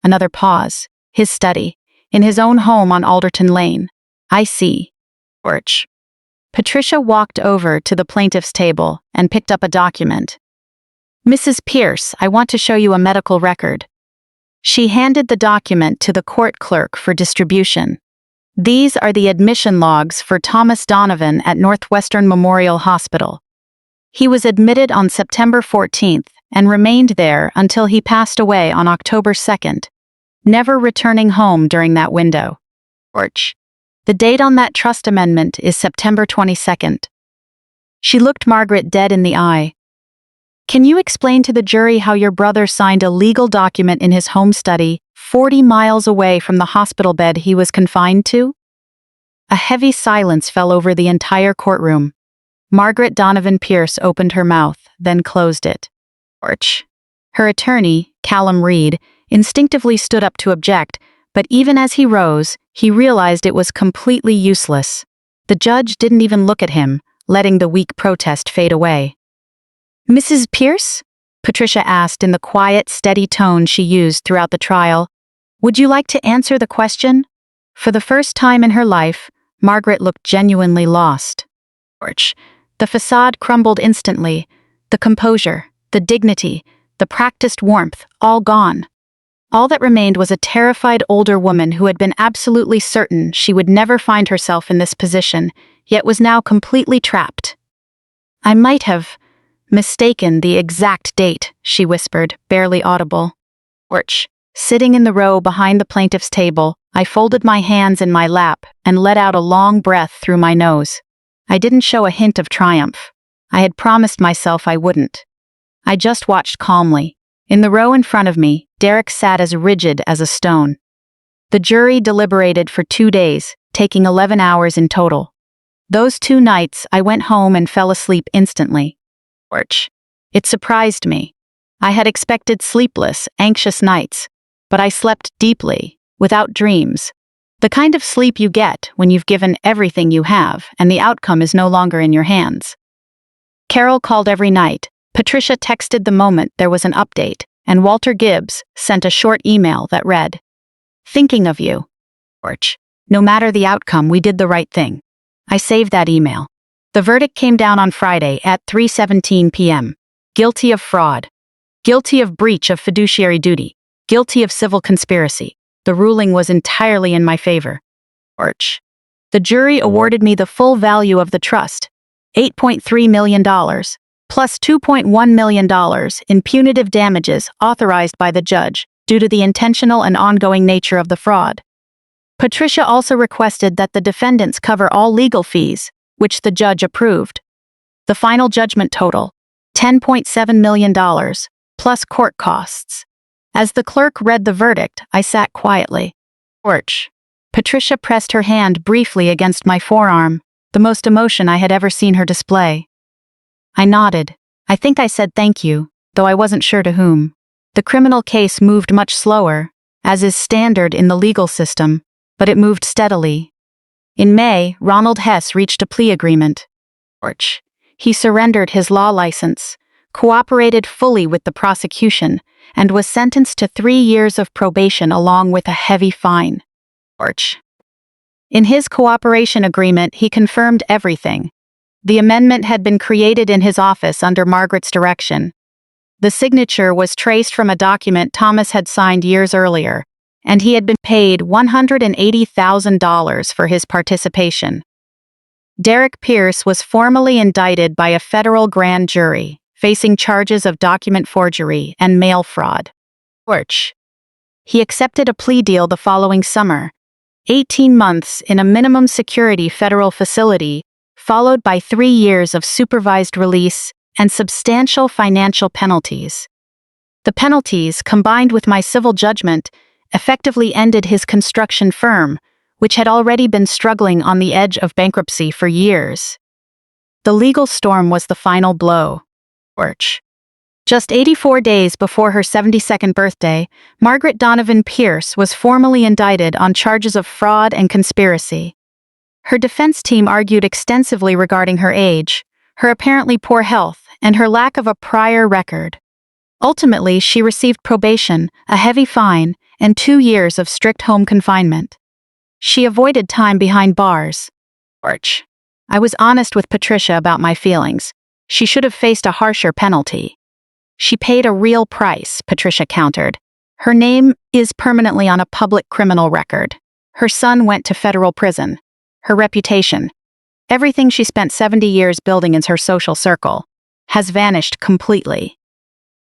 Another pause. His study. In his own home on Alderton Lane. I see. Patricia walked over to the plaintiff's table and picked up a document. Mrs. Pierce, I want to show you a medical record. She handed the document to the court clerk for distribution. These are the admission logs for Thomas Donovan at Northwestern Memorial Hospital. He was admitted on September 14th and remained there until he passed away on October 2nd, never returning home during that window. The date on that trust amendment is September 22nd. She looked Margaret dead in the eye. Can you explain to the jury how your brother signed a legal document in his home study, 40 miles away from the hospital bed he was confined to? A heavy silence fell over the entire courtroom. Margaret Donovan Pierce opened her mouth, then closed it. Her attorney, Callum Reed, instinctively stood up to object, but even as he rose, he realized it was completely useless. The judge didn't even look at him, letting the weak protest fade away. Mrs. Pierce? Patricia asked in the quiet, steady tone she used throughout the trial. Would you like to answer the question? For the first time in her life, Margaret looked genuinely lost. The facade crumbled instantly. The composure, the dignity, the practiced warmth, all gone. All that remained was a terrified older woman who had been absolutely certain she would never find herself in this position, yet was now completely trapped. I might have mistaken the exact date, she whispered, barely audible. Sitting in the row behind the plaintiff's table, I folded my hands in my lap and let out a long breath through my nose. I didn't show a hint of triumph. I had promised myself I wouldn't. I just watched calmly. In the row in front of me, Derek sat as rigid as a stone. The jury deliberated for 2 days, taking 11 hours in total. Those 2 nights, I went home and fell asleep instantly. It surprised me. I had expected sleepless, anxious nights, but I slept deeply, without dreams. The kind of sleep you get when you've given everything you have and the outcome is no longer in your hands. Carol called every night. Patricia texted the moment there was an update, and Walter Gibbs sent a short email that read, "Thinking of you. No matter the outcome, we did the right thing." I saved that email. The verdict came down on Friday at 3:17 p.m. Guilty of fraud. Guilty of breach of fiduciary duty. Guilty of civil conspiracy. The ruling was entirely in my favor. The jury awarded me the full value of the trust, $8.3 million, plus $2.1 million in punitive damages authorized by the judge due to the intentional and ongoing nature of the fraud. Patricia also requested that the defendants cover all legal fees, which the judge approved. The final judgment total, $10.7 million, plus court costs. As the clerk read the verdict, I sat quietly. Patricia pressed her hand briefly against my forearm, the most emotion I had ever seen her display. I nodded. I think I said thank you, though I wasn't sure to whom. The criminal case moved much slower, as is standard in the legal system, but it moved steadily. In May, Ronald Hess reached a plea agreement. He surrendered his law license, cooperated fully with the prosecution, and was sentenced to 3 years of probation along with a heavy fine. In his cooperation agreement, he confirmed everything. The amendment had been created in his office under Margaret's direction. The signature was traced from a document Thomas had signed years earlier, and he had been paid $180,000 for his participation. Derek Pierce was formally indicted by a federal grand jury, facing charges of document forgery and mail fraud. He accepted a plea deal the following summer, 18 months in a minimum security federal facility, followed by 3 years of supervised release and substantial financial penalties. The penalties, combined with my civil judgment, effectively ended his construction firm, which had already been struggling on the edge of bankruptcy for years. The legal storm was the final blow. Just 84 days before her 72nd birthday, Margaret Donovan Pierce was formally indicted on charges of fraud and conspiracy. Her defense team argued extensively regarding her age, her apparently poor health, and her lack of a prior record. Ultimately, she received probation, a heavy fine, and 2 years of strict home confinement. She avoided time behind bars. I was honest with Patricia about my feelings. She should have faced a harsher penalty. She paid a real price, Patricia countered. Her name is permanently on a public criminal record. Her son went to federal prison. Her reputation, everything she spent 70 years building in her social circle, has vanished completely.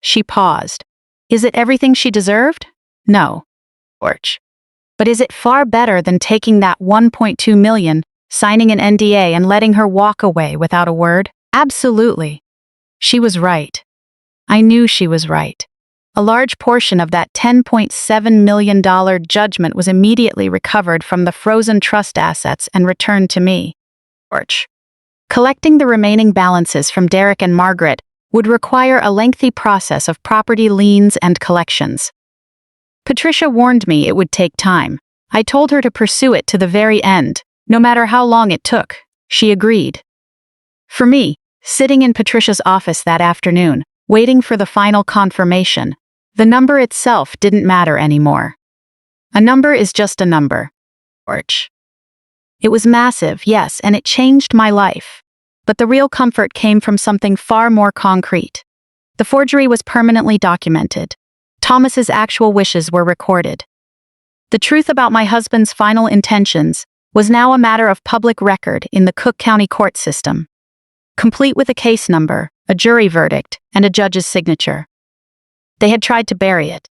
She paused. Is it everything she deserved? No. But is it far better than taking that $1.2 million, signing an NDA and letting her walk away without a word? Absolutely. She was right. I knew she was right. A large portion of that $10.7 million judgment was immediately recovered from the frozen trust assets and returned to me. Collecting the remaining balances from Derek and Margaret would require a lengthy process of property liens and collections. Patricia warned me it would take time. I told her to pursue it to the very end, no matter how long it took. She agreed. For me, sitting in Patricia's office that afternoon, waiting for the final confirmation, the number itself didn't matter anymore. A number is just a number. It was massive, yes, and it changed my life. But the real comfort came from something far more concrete. The forgery was permanently documented. Thomas's actual wishes were recorded. The truth about my husband's final intentions was now a matter of public record in the Cook County court system, complete with a case number, a jury verdict, and a judge's signature. They had tried to bury it.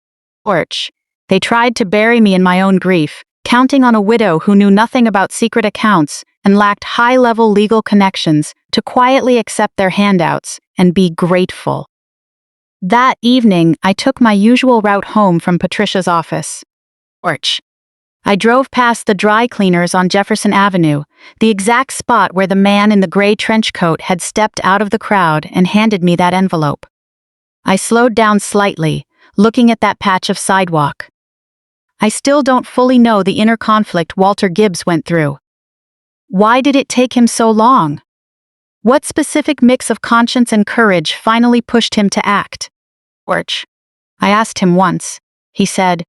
They tried to bury me in my own grief, counting on a widow who knew nothing about secret accounts and lacked high-level legal connections to quietly accept their handouts and be grateful. That evening, I took my usual route home from Patricia's office. I drove past the dry cleaners on Jefferson Avenue, the exact spot where the man in the gray trench coat had stepped out of the crowd and handed me that envelope. I slowed down slightly, looking at that patch of sidewalk. I still don't fully know the inner conflict Walter Gibbs went through. Why did it take him so long? What specific mix of conscience and courage finally pushed him to act? I asked him once. He said,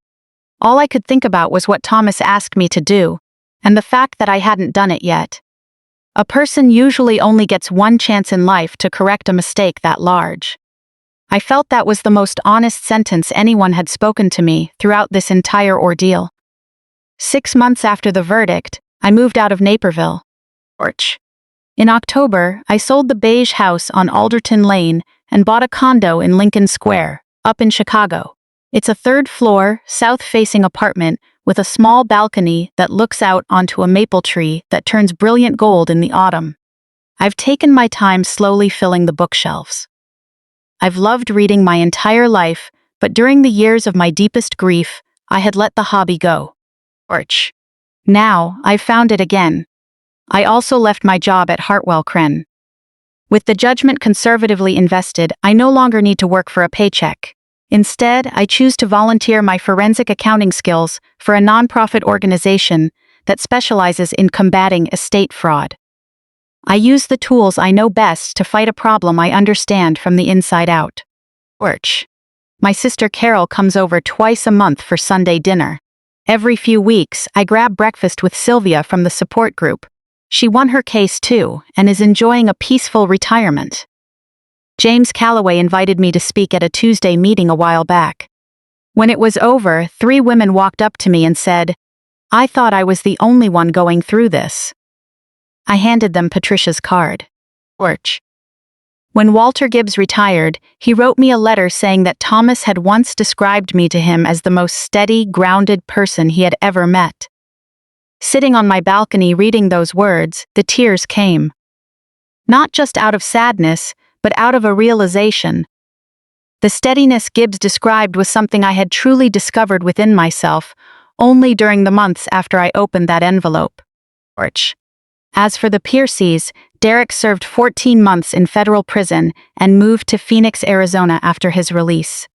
all I could think about was what Thomas asked me to do, and the fact that I hadn't done it yet. A person usually only gets one chance in life to correct a mistake that large. I felt that was the most honest sentence anyone had spoken to me throughout this entire ordeal. 6 months after the verdict, I moved out of Naperville. In October, I sold the beige house on Alderton Lane and bought a condo in Lincoln Square, up in Chicago. It's a 3rd-floor, south-facing apartment with a small balcony that looks out onto a maple tree that turns brilliant gold in the autumn. I've taken my time slowly filling the bookshelves. I've loved reading my entire life, but during the years of my deepest grief, I had let the hobby go. Now, I've found it again. I also left my job at Hartwell Kren. With the judgment conservatively invested, I no longer need to work for a paycheck. Instead, I choose to volunteer my forensic accounting skills for a nonprofit organization that specializes in combating estate fraud. I use the tools I know best to fight a problem I understand from the inside out. My sister Carol comes over twice a month for Sunday dinner. Every few weeks, I grab breakfast with Sylvia from the support group. She won her case too and is enjoying a peaceful retirement. James Calloway invited me to speak at a Tuesday meeting a while back. When it was over, 3 women walked up to me and said, "I thought I was the only one going through this." I handed them Patricia's card. Orch. When Walter Gibbs retired, he wrote me a letter saying that Thomas had once described me to him as the most steady, grounded person he had ever met. Sitting on my balcony reading those words, the tears came. Not just out of sadness, but out of a realization. The steadiness Gibbs described was something I had truly discovered within myself, only during the months after I opened that envelope. As for the Piercys, Derek served 14 months in federal prison and moved to Phoenix, Arizona after his release.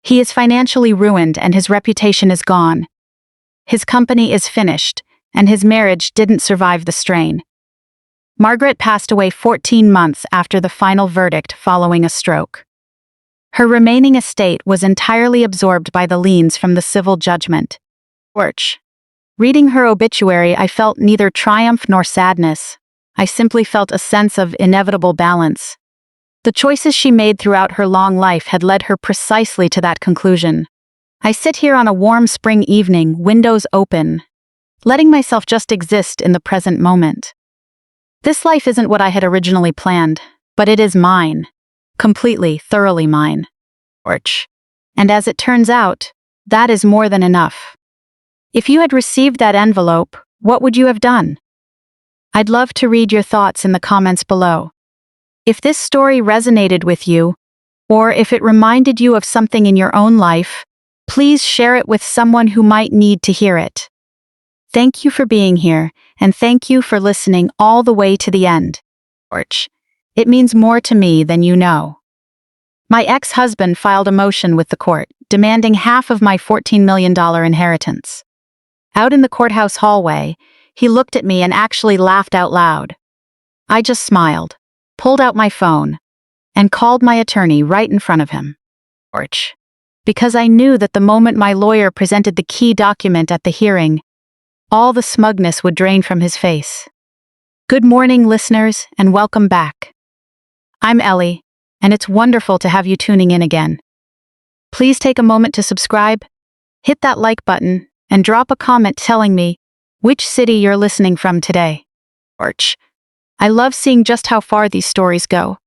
He is financially ruined and his reputation is gone. His company is finished, and his marriage didn't survive the strain. Margaret passed away 14 months after the final verdict following a stroke. Her remaining estate was entirely absorbed by the liens from the civil judgment. Reading her obituary, I felt neither triumph nor sadness. I simply felt a sense of inevitable balance. The choices she made throughout her long life had led her precisely to that conclusion. I sit here on a warm spring evening, windows open, letting myself just exist in the present moment. This life isn't what I had originally planned, but it is mine. Completely, thoroughly mine. And as it turns out, that is more than enough. If you had received that envelope, what would you have done? I'd love to read your thoughts in the comments below. If this story resonated with you, or if it reminded you of something in your own life, please share it with someone who might need to hear it. Thank you for being here, and thank you for listening all the way to the end. It means more to me than you know. My ex-husband filed a motion with the court, demanding half of my $14 million inheritance. Out in the courthouse hallway, he looked at me and actually laughed out loud. I just smiled, pulled out my phone, and called my attorney right in front of him. Because I knew that the moment my lawyer presented the key document at the hearing, all the smugness would drain from his face. Good morning, listeners, and welcome back. I'm Ellie, and it's wonderful to have you tuning in again. Please take a moment to subscribe, hit that like button, and drop a comment telling me which city you're listening from today. I love seeing just how far these stories go.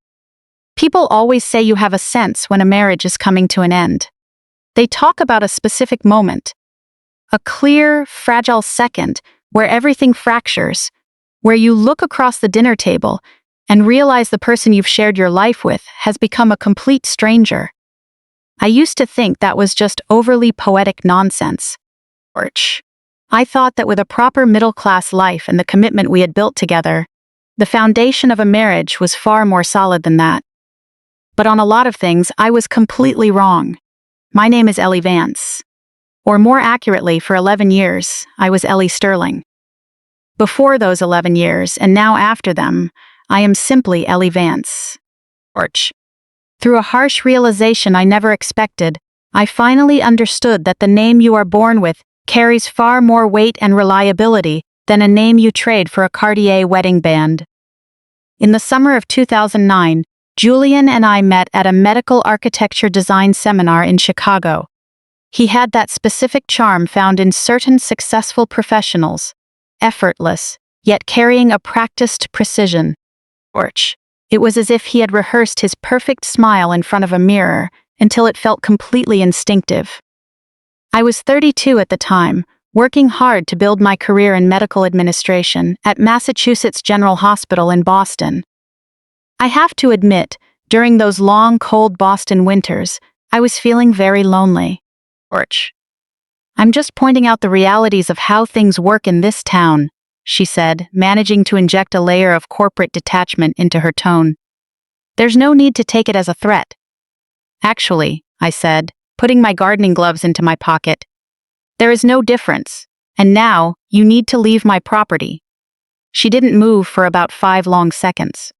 People always say you have a sense when a marriage is coming to an end. They talk about a specific moment, a clear, fragile second where everything fractures, where you look across the dinner table and realize the person you've shared your life with has become a complete stranger. I used to think that was just overly poetic nonsense. I thought that with a proper middle-class life and the commitment we had built together, the foundation of a marriage was far more solid than that. But on a lot of things, I was completely wrong. My name is Ellie Vance. Or more accurately, for 11 years, I was Ellie Sterling. Before those 11 years, and now after them, I am simply Ellie Vance. Through a harsh realization I never expected, I finally understood that the name you are born with carries far more weight and reliability than a name you trade for a Cartier wedding band. In the summer of 2009, Julian and I met at a medical architecture design seminar in Chicago. He had that specific charm found in certain successful professionals, effortless, yet carrying a practiced precision. It was as if he had rehearsed his perfect smile in front of a mirror until it felt completely instinctive. I was 32 at the time, working hard to build my career in medical administration at Massachusetts General Hospital in Boston. I have to admit, during those long, cold Boston winters, I was feeling very lonely. I'm just pointing out the realities of how things work in this town, she said, managing to inject a layer of corporate detachment into her tone. There's no need to take it as a threat. Actually, I said, putting my gardening gloves into my pocket, there is no difference, and now you need to leave my property. She didn't move for about 5 long seconds.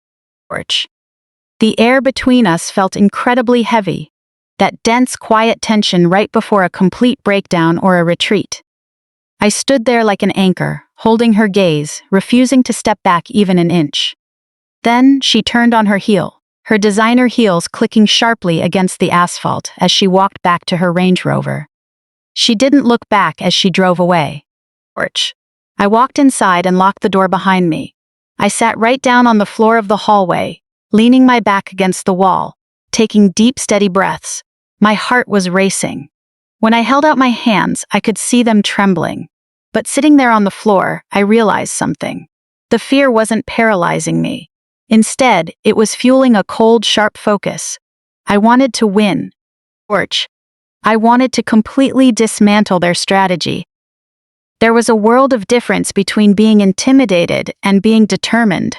The air between us felt incredibly heavy, that dense, quiet tension right before a complete breakdown or a retreat. I stood there like an anchor, holding her gaze, refusing to step back even an inch. Then she turned on her heel, her designer heels clicking sharply against the asphalt as she walked back to her Range Rover. She didn't look back as she drove away. Porch. I walked inside and locked the door behind me. I sat right down on the floor of the hallway, leaning my back against the wall, taking deep, steady breaths. My heart was racing. When I held out my hands, I could see them trembling. But sitting there on the floor, I realized something. The fear wasn't paralyzing me. Instead, it was fueling a cold, sharp focus. I wanted to win. Porch. I wanted to completely dismantle their strategy. There was a world of difference between being intimidated and being determined,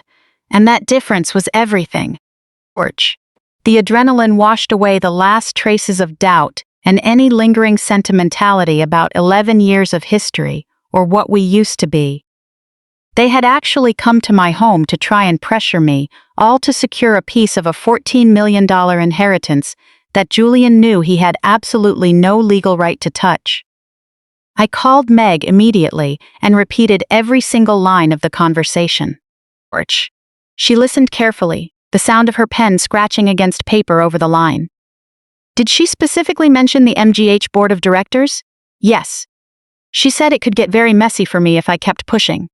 and that difference was everything. Porch. The adrenaline washed away the last traces of doubt and any lingering sentimentality about 11 years of history or what we used to be. They had actually come to my home to try and pressure me, all to secure a piece of a $14 million inheritance that Julian knew he had absolutely no legal right to touch. I called Meg immediately and repeated every single line of the conversation. Porch. She listened carefully, the sound of her pen scratching against paper over the line. Did she specifically mention the MGH board of directors? Yes. She said it could get very messy for me if I kept pushing.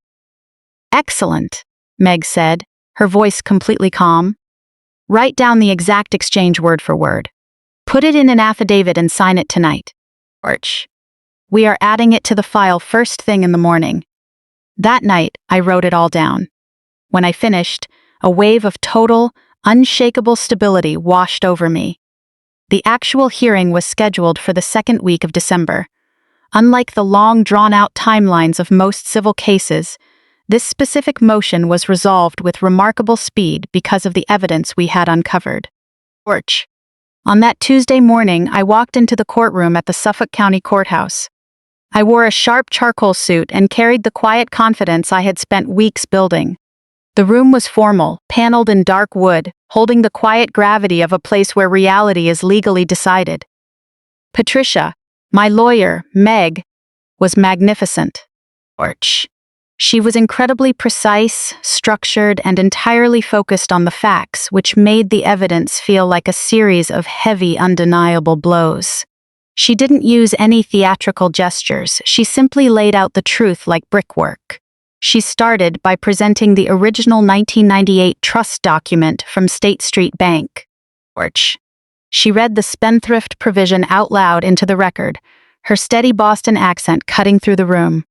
Excellent, Meg said, her voice completely calm. Write down the exact exchange word for word. Put it in an affidavit and sign it tonight. Porch. We are adding it to the file first thing in the morning. That night, I wrote it all down. When I finished, a wave of total, unshakable stability washed over me. The actual hearing was scheduled for the second week of December. Unlike the long, drawn-out timelines of most civil cases, this specific motion was resolved with remarkable speed because of the evidence we had uncovered. Porch. On that Tuesday morning, I walked into the courtroom at the Suffolk County Courthouse. I wore a sharp charcoal suit and carried the quiet confidence I had spent weeks building. The room was formal, paneled in dark wood, holding the quiet gravity of a place where reality is legally decided. Patricia, my lawyer, Meg, was magnificent. Porch. She was incredibly precise, structured, and entirely focused on the facts, which made the evidence feel like a series of heavy, undeniable blows. She didn't use any theatrical gestures, she simply laid out the truth like brickwork. She started by presenting the original 1998 trust document from State Street Bank. Porch. She read the spendthrift provision out loud into the record, her steady Boston accent cutting through the room.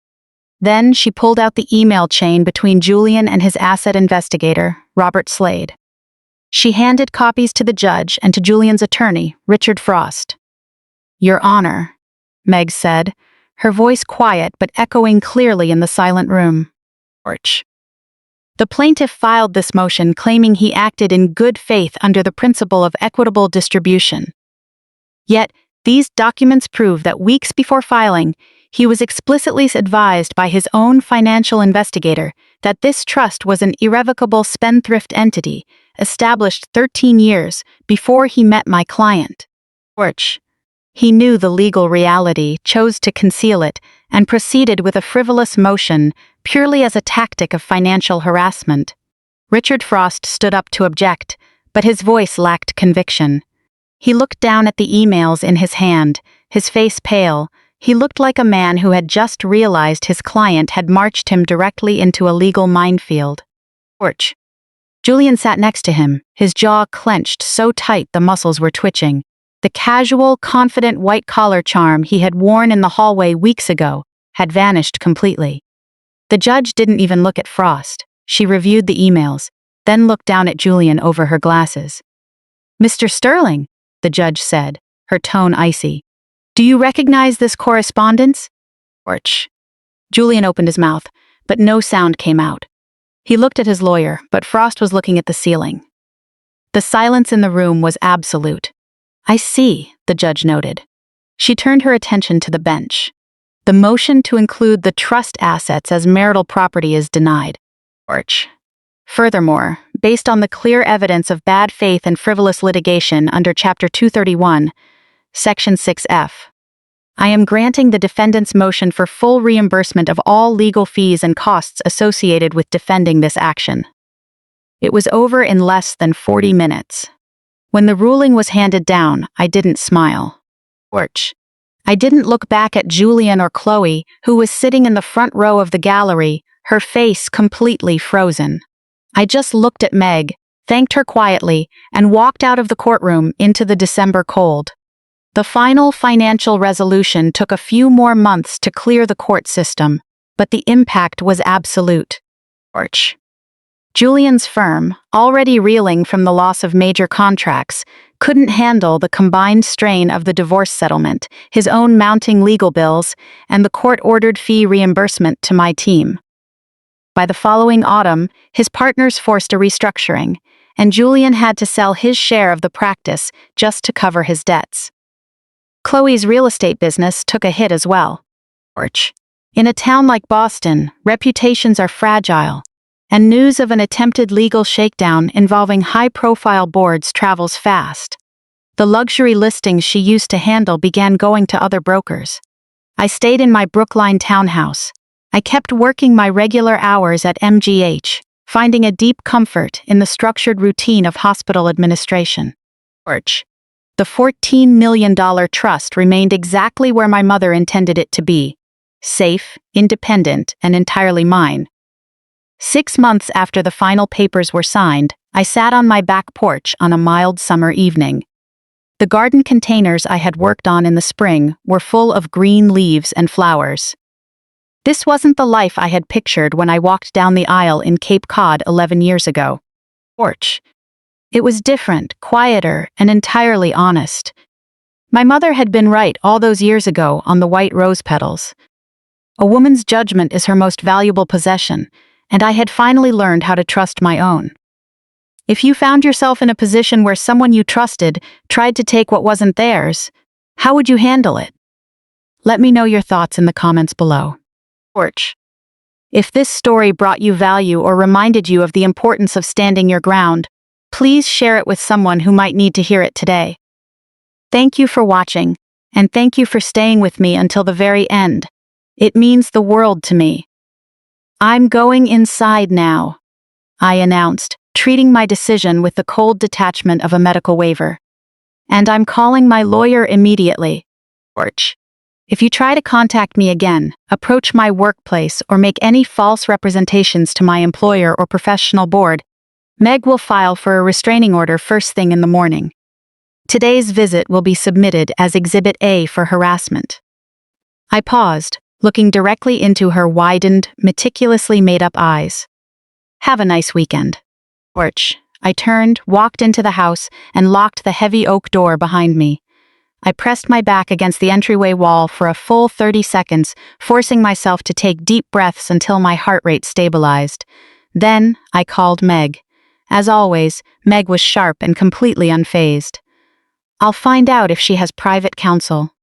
Then she pulled out the email chain between Julian and his asset investigator, Robert Slade. She handed copies to the judge and to Julian's attorney, Richard Frost. Your Honor, Meg said, her voice quiet but echoing clearly in the silent room. Porch. The plaintiff filed this motion claiming he acted in good faith under the principle of equitable distribution. Yet, these documents prove that weeks before filing, he was explicitly advised by his own financial investigator that this trust was an irrevocable spendthrift entity established 13 years before he met my client. Porch. He knew the legal reality, chose to conceal it, and proceeded with a frivolous motion purely as a tactic of financial harassment. Richard Frost stood up to object, but his voice lacked conviction. He looked down at the emails in his hand, his face pale. He looked like a man who had just realized his client had marched him directly into a legal minefield. Porch. Julian sat next to him, his jaw clenched so tight the muscles were twitching. The casual, confident white-collar charm he had worn in the hallway weeks ago had vanished completely. The judge didn't even look at Frost. She reviewed the emails, then looked down at Julian over her glasses. Mr. Sterling, the judge said, her tone icy. Do you recognize this correspondence? Porch. Julian opened his mouth, but no sound came out. He looked at his lawyer, but Frost was looking at the ceiling. The silence in the room was absolute. I see, the judge noted. She turned her attention to the bench. The motion to include the trust assets as marital property is denied. Porch. Furthermore, based on the clear evidence of bad faith and frivolous litigation under Chapter 231, Section 6F, I am granting the defendant's motion for full reimbursement of all legal fees and costs associated with defending this action. It was over in less than 40 minutes. When the ruling was handed down, I didn't smile. Orch. I didn't look back at Julian or Chloe, who was sitting in the front row of the gallery, her face completely frozen. I just looked at Meg, thanked her quietly, and walked out of the courtroom into the December cold. The final financial resolution took a few more months to clear the court system, but the impact was absolute. Orch. Julian's firm, already reeling from the loss of major contracts, couldn't handle the combined strain of the divorce settlement, his own mounting legal bills, and the court-ordered fee reimbursement to my team. By the following autumn, his partners forced a restructuring, and Julian had to sell his share of the practice just to cover his debts. Chloe's real estate business took a hit as well. In a town like Boston, reputations are fragile, and news of an attempted legal shakedown involving high-profile boards travels fast. The luxury listings she used to handle began going to other brokers. I stayed in my Brookline townhouse. I kept working my regular hours at MGH, finding a deep comfort in the structured routine of hospital administration. The $14 million trust remained exactly where my mother intended it to be: safe, independent, and entirely mine. 6 months after the final papers were signed, I sat on my back porch on a mild summer evening. The garden containers I had worked on in the spring were full of green leaves and flowers. This wasn't the life I had pictured when I walked down the aisle in Cape Cod 11 years ago. It was different, quieter, and entirely honest. My mother had been right all those years ago on the white rose petals. A woman's judgment is her most valuable possession, and I had finally learned how to trust my own. If you found yourself in a position where someone you trusted tried to take what wasn't theirs, how would you handle it? Let me know your thoughts in the comments below. If this story brought you value or reminded you of the importance of standing your ground, please share it with someone who might need to hear it today. Thank you for watching, and thank you for staying with me until the very end. It means the world to me. I'm going inside now, I announced, treating my decision with the cold detachment of a medical waiver. And I'm calling my lawyer immediately. If you try to contact me again, approach my workplace, or make any false representations to my employer or professional board, Meg will file for a restraining order first thing in the morning. Today's visit will be submitted as Exhibit A for harassment. I paused, looking directly into her widened, meticulously made-up eyes. Have a nice weekend. I turned, walked into the house, and locked the heavy oak door behind me. I pressed my back against the entryway wall for a full 30 seconds, forcing myself to take deep breaths until my heart rate stabilized. Then, I called Meg. As always, Meg was sharp and completely unfazed. I'll find out if she has private counsel.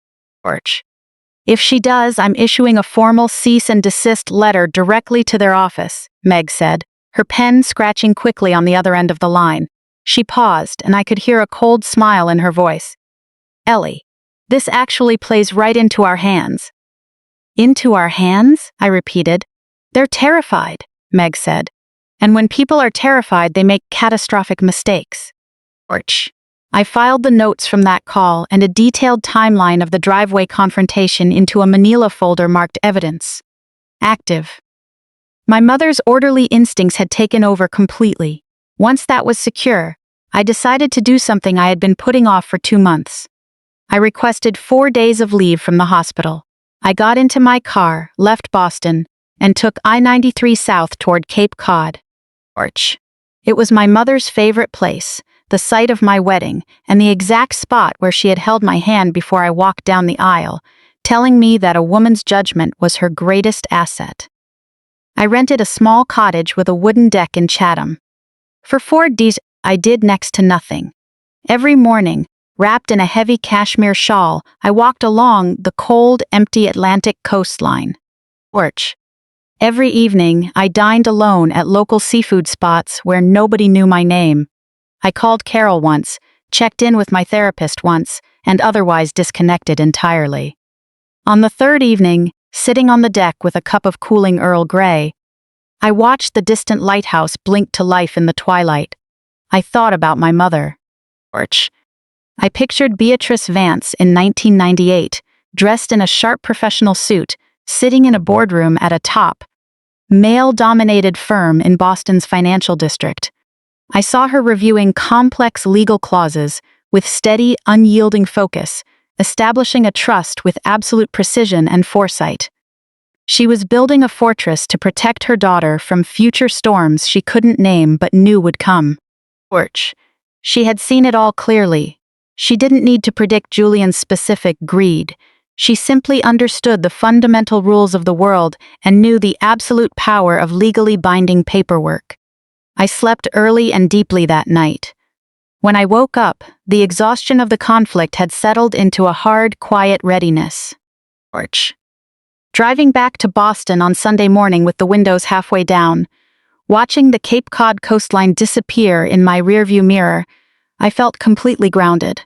If she does, I'm issuing a formal cease and desist letter directly to their office, Meg said, her pen scratching quickly on the other end of the line. She paused, and I could hear a cold smile in her voice. Ellie, this actually plays right into our hands. Into our hands? I repeated. They're terrified, Meg said. And when people are terrified, they make catastrophic mistakes. I filed the notes from that call and a detailed timeline of the driveway confrontation into a manila folder marked Evidence. Active. My mother's orderly instincts had taken over completely. Once that was secure, I decided to do something I had been putting off for 2 months. I requested 4 days of leave from the hospital. I got into my car, left Boston, and took I-93 south toward Cape Cod. It was my mother's favorite place, the site of my wedding, and the exact spot where she had held my hand before I walked down the aisle, telling me that a woman's judgment was her greatest asset. I rented a small cottage with a wooden deck in Chatham. For 4 days, I did next to nothing. Every morning, wrapped in a heavy cashmere shawl, I walked along the cold, empty Atlantic coastline. Every evening, I dined alone at local seafood spots where nobody knew my name. I called Carol once, checked in with my therapist once, and otherwise disconnected entirely. On the third evening, sitting on the deck with a cup of cooling Earl Grey, I watched the distant lighthouse blink to life in the twilight. I thought about my mother. Porch. I pictured Beatrice Vance in 1998, dressed in a sharp professional suit, sitting in a boardroom at a top, male-dominated firm in Boston's financial district. I saw her reviewing complex legal clauses with steady, unyielding focus, establishing a trust with absolute precision and foresight. She was building a fortress to protect her daughter from future storms she couldn't name but knew would come. Porch. She had seen it all clearly. She didn't need to predict Julian's specific greed. She simply understood the fundamental rules of the world and knew the absolute power of legally binding paperwork. I slept early and deeply that night. When I woke up, the exhaustion of the conflict had settled into a hard, quiet readiness. Porch. Driving back to Boston on Sunday morning with the windows halfway down, watching the Cape Cod coastline disappear in my rearview mirror, I felt completely grounded.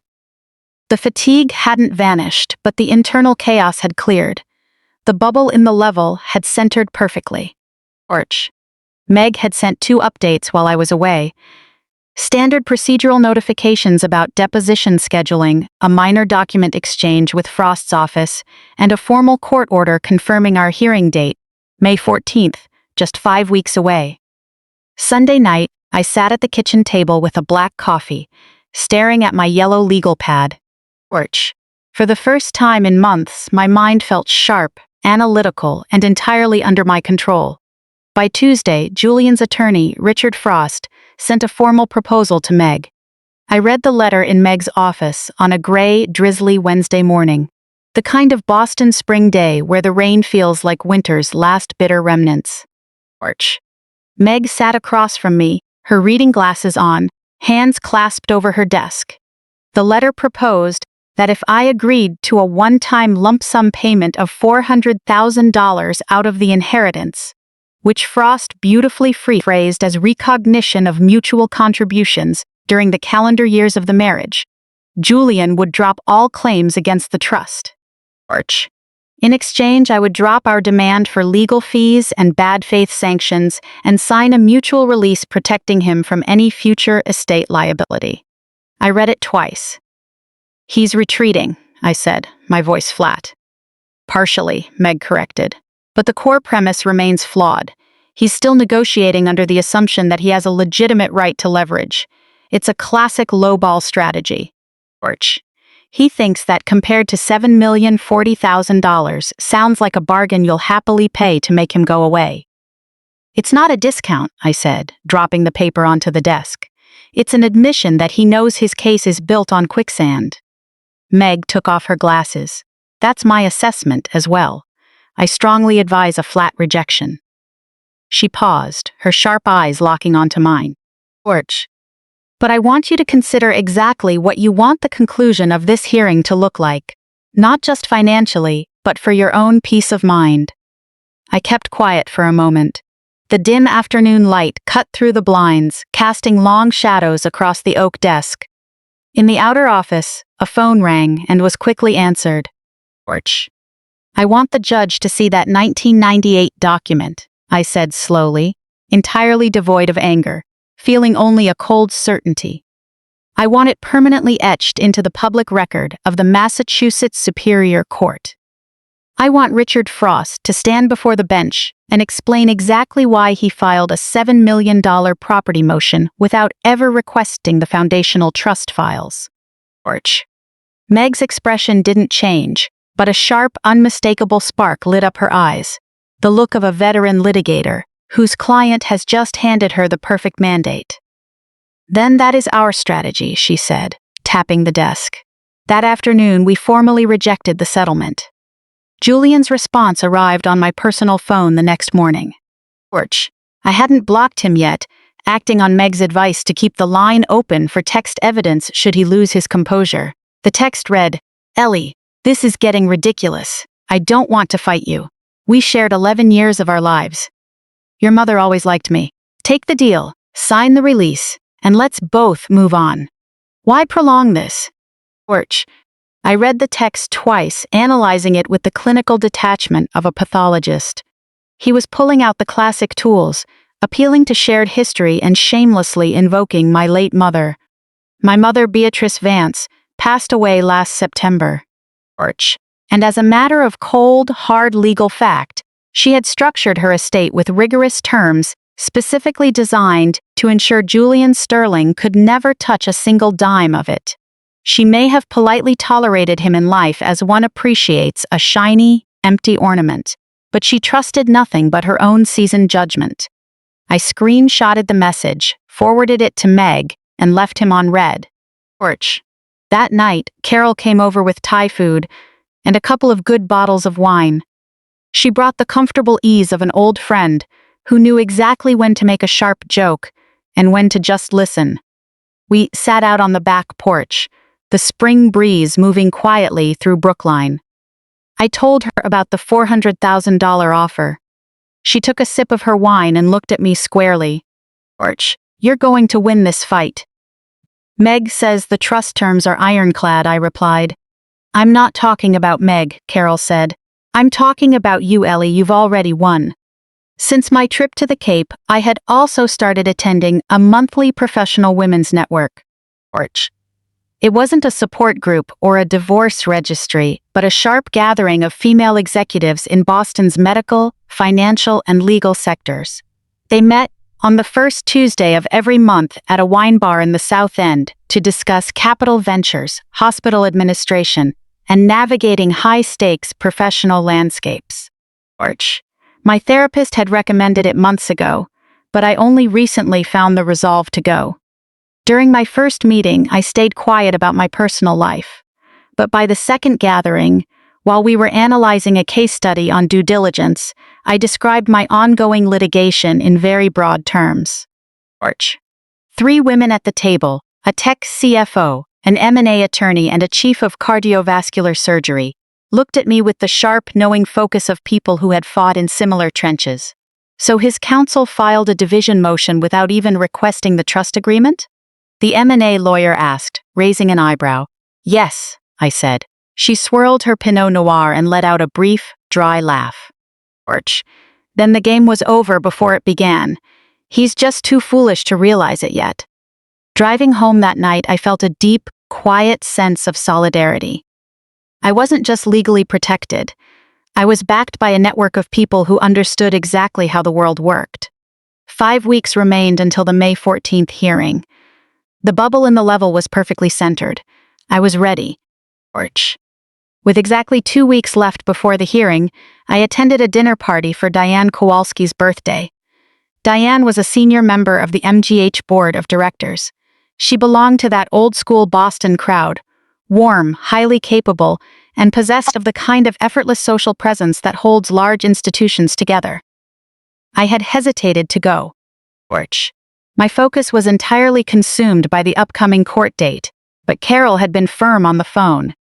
The fatigue hadn't vanished, but the internal chaos had cleared. The bubble in the level had centered perfectly. Porch. Meg had sent 2 updates while I was away. Standard procedural notifications about deposition scheduling, a minor document exchange with Frost's office, and a formal court order confirming our hearing date, May 14th, just 5 weeks away. Sunday night, I sat at the kitchen table with a black coffee, staring at my yellow legal pad. Porch. For the first time in months, my mind felt sharp, analytical, and entirely under my control. By Tuesday, Julian's attorney, Richard Frost, sent a formal proposal to Meg. I read the letter in Meg's office on a gray, drizzly Wednesday morning, the kind of Boston spring day where the rain feels like winter's last bitter remnants. Porch. Meg sat across from me, her reading glasses on, hands clasped over her desk. The letter proposed that if I agreed to a one-time lump sum payment of $400,000 out of the inheritance, which Frost beautifully phrased as recognition of mutual contributions during the calendar years of the marriage, Julian would drop all claims against the trust. Porch. In exchange, I would drop our demand for legal fees and bad faith sanctions and sign a mutual release protecting him from any future estate liability. I read it twice. He's retreating, I said, my voice flat. Partially, Meg corrected. But the core premise remains flawed. He's still negotiating under the assumption that he has a legitimate right to leverage. It's a classic lowball strategy. Porch. He thinks that compared to $7,040,000 sounds like a bargain you'll happily pay to make him go away. It's not a discount, I said, dropping the paper onto the desk. It's an admission that he knows his case is built on quicksand. Meg took off her glasses. That's my assessment as well. I strongly advise a flat rejection. She paused, her sharp eyes locking onto mine. Porch. But I want you to consider exactly what you want the conclusion of this hearing to look like, not just financially, but for your own peace of mind. I kept quiet for a moment. The dim afternoon light cut through the blinds, casting long shadows across the oak desk. In the outer office, a phone rang and was quickly answered. Porch. I want the judge to see that 1998 document, I said slowly, entirely devoid of anger, feeling only a cold certainty. I want it permanently etched into the public record of the Massachusetts Superior Court. I want Richard Frost to stand before the bench and explain exactly why he filed a $7 million property motion without ever requesting the foundational trust files. Porch. Meg's expression didn't change, but a sharp, unmistakable spark lit up her eyes, the look of a veteran litigator whose client has just handed her the perfect mandate. Then that is our strategy, she said, tapping the desk. That afternoon, we formally rejected the settlement. Julian's response arrived on my personal phone the next morning. Porch. I hadn't blocked him yet, acting on Meg's advice to keep the line open for text evidence should he lose his composure. The text read, Ellie, this is getting ridiculous. I don't want to fight you. We shared 11 years of our lives. Your mother always liked me. Take the deal, sign the release, and let's both move on. Why prolong this? Porch. I read the text twice, analyzing it with the clinical detachment of a pathologist. He was pulling out the classic tools, appealing to shared history and shamelessly invoking my late mother. My mother, Beatrice Vance, passed away last September. And as a matter of cold, hard legal fact, she had structured her estate with rigorous terms specifically designed to ensure Julian Sterling could never touch a single dime of it. She may have politely tolerated him in life as one appreciates a shiny, empty ornament, but she trusted nothing but her own seasoned judgment. I screenshotted the message, forwarded it to Meg, and left him on read. That night, Carol came over with Thai food and a couple of good bottles of wine. She brought the comfortable ease of an old friend who knew exactly when to make a sharp joke and when to just listen. We sat out on the back porch, the spring breeze moving quietly through Brookline. I told her about the $400,000 offer. She took a sip of her wine and looked at me squarely. You're going to win this fight. Meg says the trust terms are ironclad, I replied. I'm not talking about Meg, Carol said. I'm talking about you, Ellie, you've already won. Since my trip to the Cape, I had also started attending a monthly professional women's network. It wasn't a support group or a divorce registry, but a sharp gathering of female executives in Boston's medical, financial, and legal sectors. They met on the first Tuesday of every month at a wine bar in the South End to discuss capital ventures, hospital administration, and navigating high-stakes professional landscapes. My therapist had recommended it months ago, but I only recently found the resolve to go. During my first meeting, I stayed quiet about my personal life. But by the second gathering, while we were analyzing a case study on due diligence, I described my ongoing litigation in very broad terms. 3 women at the table, a tech CFO, an M&A attorney, and a chief of cardiovascular surgery, looked at me with the sharp, knowing focus of people who had fought in similar trenches. So his counsel filed a division motion without even requesting the trust agreement? The M&A lawyer asked, raising an eyebrow. Yes, I said. She swirled her Pinot Noir and let out a brief, dry laugh. Then the game was over before it began. He's just too foolish to realize it yet. Driving home that night, I felt a deep, quiet sense of solidarity. I wasn't just legally protected. I was backed by a network of people who understood exactly how the world worked. 5 weeks remained until the May 14th hearing. The bubble in the level was perfectly centered. I was ready. With exactly 2 weeks left before the hearing, I attended a dinner party for Diane Kowalski's birthday. Diane was a senior member of the MGH board of directors. She belonged to that old-school Boston crowd, warm, highly capable, and possessed of the kind of effortless social presence that holds large institutions together. I had hesitated to go. My focus was entirely consumed by the upcoming court date, but Carol had been firm on the phone.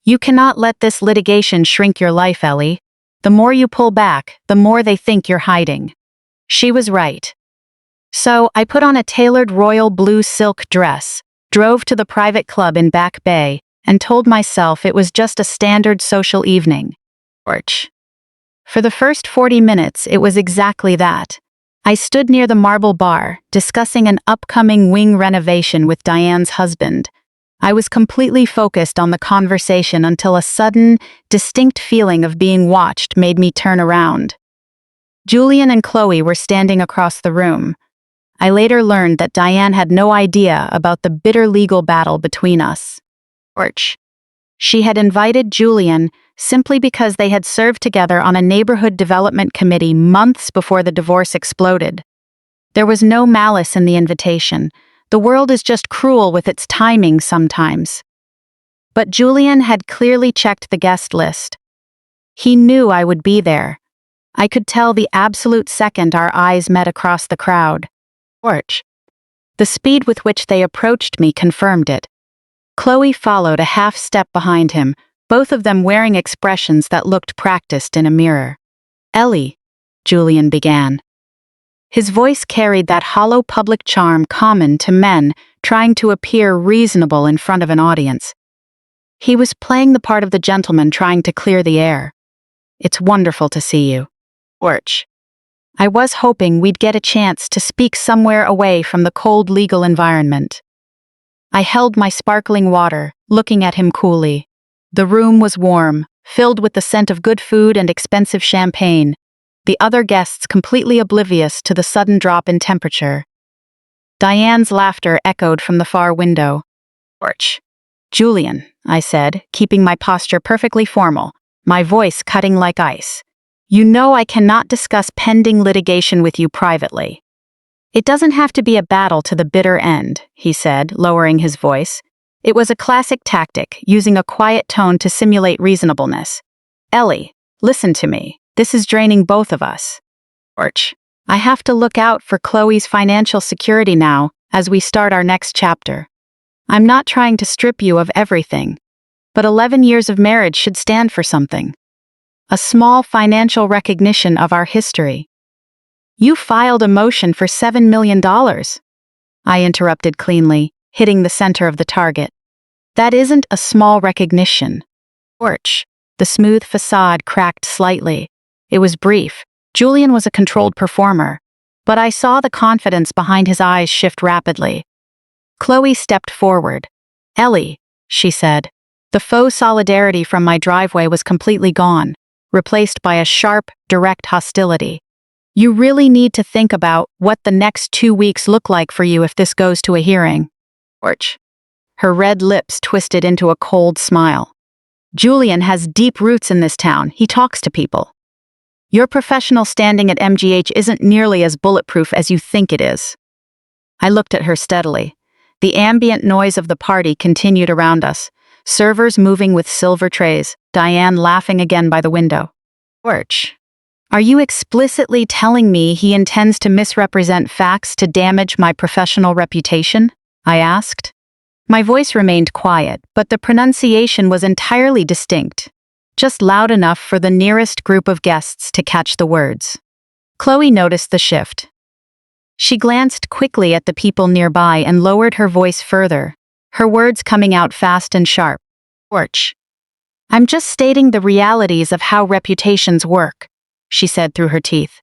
You cannot let this litigation shrink your life, Ellie. The more you pull back, the more they think you're hiding. She was right. So I put on a tailored royal blue silk dress, drove to the private club in Back Bay, and told myself it was just a standard social evening. For the first 40 minutes, it was exactly that. I stood near the marble bar, discussing an upcoming wing renovation with Diane's husband. I was completely focused on the conversation until a sudden, distinct feeling of being watched made me turn around. Julian and Chloe were standing across the room. I later learned that Diane had no idea about the bitter legal battle between us. She had invited Julian simply because they had served together on a neighborhood development committee months before the divorce exploded. There was no malice in the invitation. The world is just cruel with its timing sometimes. But Julian had clearly checked the guest list. He knew I would be there. I could tell the absolute second our eyes met across the crowd. The speed with which they approached me confirmed it. Chloe followed a half step behind him, both of them wearing expressions that looked practiced in a mirror. Ellie, Julian began. His voice carried that hollow public charm common to men trying to appear reasonable in front of an audience. He was playing the part of the gentleman trying to clear the air. It's wonderful to see you. Orch. I was hoping we'd get a chance to speak somewhere away from the cold legal environment. I held my sparkling water, looking at him coolly. The room was warm, filled with the scent of good food and expensive champagne, the other guests completely oblivious to the sudden drop in temperature. Diane's laughter echoed from the far window. Orch. Julian, I said, keeping my posture perfectly formal, my voice cutting like ice. You know I cannot discuss pending litigation with you privately. It doesn't have to be a battle to the bitter end, he said, lowering his voice. It was a classic tactic, using a quiet tone to simulate reasonableness. Ellie, listen to me. This is draining both of us. Orch. I have to look out for Chloe's financial security now, as we start our next chapter. I'm not trying to strip you of everything, but 11 years of marriage should stand for something. A small financial recognition of our history. You filed a motion for $7 million. I interrupted cleanly, hitting the center of the target. That isn't a small recognition. Orch. The smooth facade cracked slightly. It was brief. Julian was a controlled performer, but I saw the confidence behind his eyes shift rapidly. Chloe stepped forward. Ellie, she said. The faux solidarity from my driveway was completely gone, replaced by a sharp, direct hostility. You really need to think about what the next 2 weeks look like for you if this goes to a hearing. Orch. Her red lips twisted into a cold smile. Julian has deep roots in this town. He talks to people. Your professional standing at MGH isn't nearly as bulletproof as you think it is. I looked at her steadily. The ambient noise of the party continued around us, servers moving with silver trays, Diane laughing again by the window. Orch. Are you explicitly telling me he intends to misrepresent facts to damage my professional reputation? I asked. My voice remained quiet, but the pronunciation was entirely distinct, just loud enough for the nearest group of guests to catch the words. Chloe noticed the shift. She glanced quickly at the people nearby and lowered her voice further, her words coming out fast and sharp. Orch. I'm just stating the realities of how reputations work, she said through her teeth.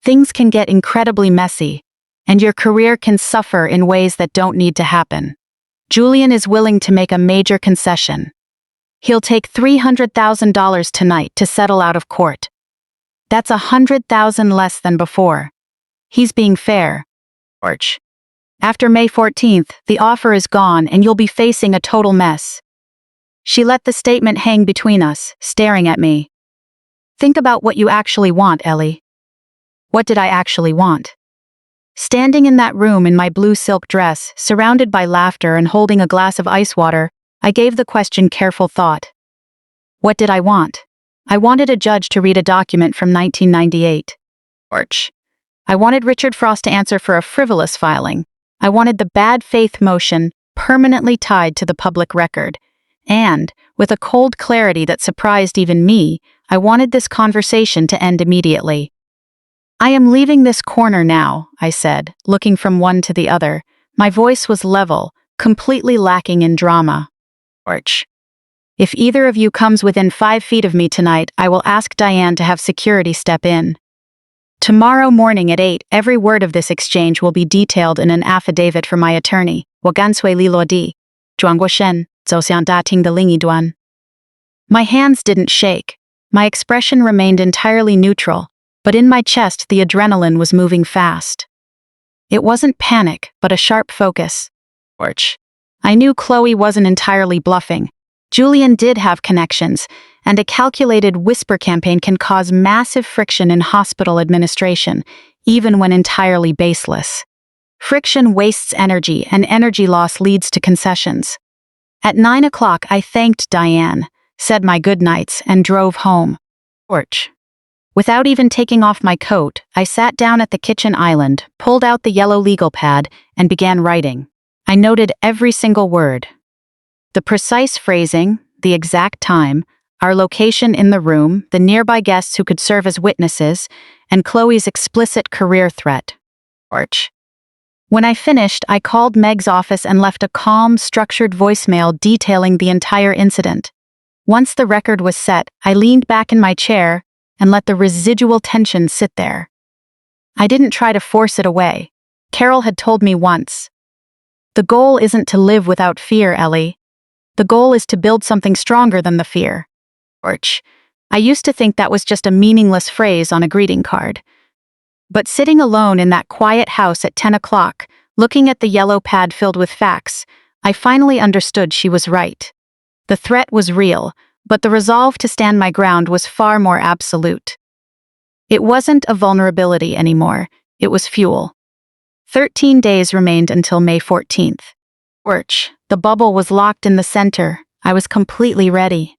Things can get incredibly messy, and your career can suffer in ways that don't need to happen. Julian is willing to make a major concession. He'll take $300,000 tonight to settle out of court. That's $100,000 less than before. He's being fair. Orch. After May 14th, the offer is gone and you'll be facing a total mess. She let the statement hang between us, staring at me. Think about what you actually want, Ellie. What did I actually want? Standing in that room in my blue silk dress, surrounded by laughter and holding a glass of ice water, I gave the question careful thought. What did I want? I wanted a judge to read a document from 1998. Orch. I wanted Richard Frost to answer for a frivolous filing. I wanted the bad faith motion permanently tied to the public record. And, with a cold clarity that surprised even me, I wanted this conversation to end immediately. I am leaving this corner now, I said, looking from one to the other. My voice was level, completely lacking in drama. Orch. If either of you comes within 5 feet of me tonight, I will ask Diane to have security step in. Tomorrow morning at 8, every word of this exchange will be detailed in an affidavit for my attorney. 我干脆利落地转过身走向大厅的另一端 My hands didn't shake. My expression remained entirely neutral, but in my chest the adrenaline was moving fast. It wasn't panic, but a sharp focus. Orch. I knew Chloe wasn't entirely bluffing. Julian did have connections, and a calculated whisper campaign can cause massive friction in hospital administration, even when entirely baseless. Friction wastes energy, and energy loss leads to concessions. At 9 o'clock, I thanked Diane, said my goodnights, and drove home. Orch. Without even taking off my coat, I sat down at the kitchen island, pulled out the yellow legal pad, and began writing. I noted every single word. The precise phrasing, the exact time, our location in the room, the nearby guests who could serve as witnesses, and Chloe's explicit career threat. Orch. When I finished, I called Meg's office and left a calm, structured voicemail detailing the entire incident. Once the record was set, I leaned back in my chair and let the residual tension sit there. I didn't try to force it away. Carol had told me once, "The goal isn't to live without fear, Ellie. The goal is to build something stronger than the fear." Orch. I used to think that was just a meaningless phrase on a greeting card. But sitting alone in that quiet house at 10 o'clock, looking at the yellow pad filled with facts, I finally understood she was right. The threat was real, but the resolve to stand my ground was far more absolute. It wasn't a vulnerability anymore, it was fuel. 13 days remained until May 14th. The bubble was locked in the center. I was completely ready.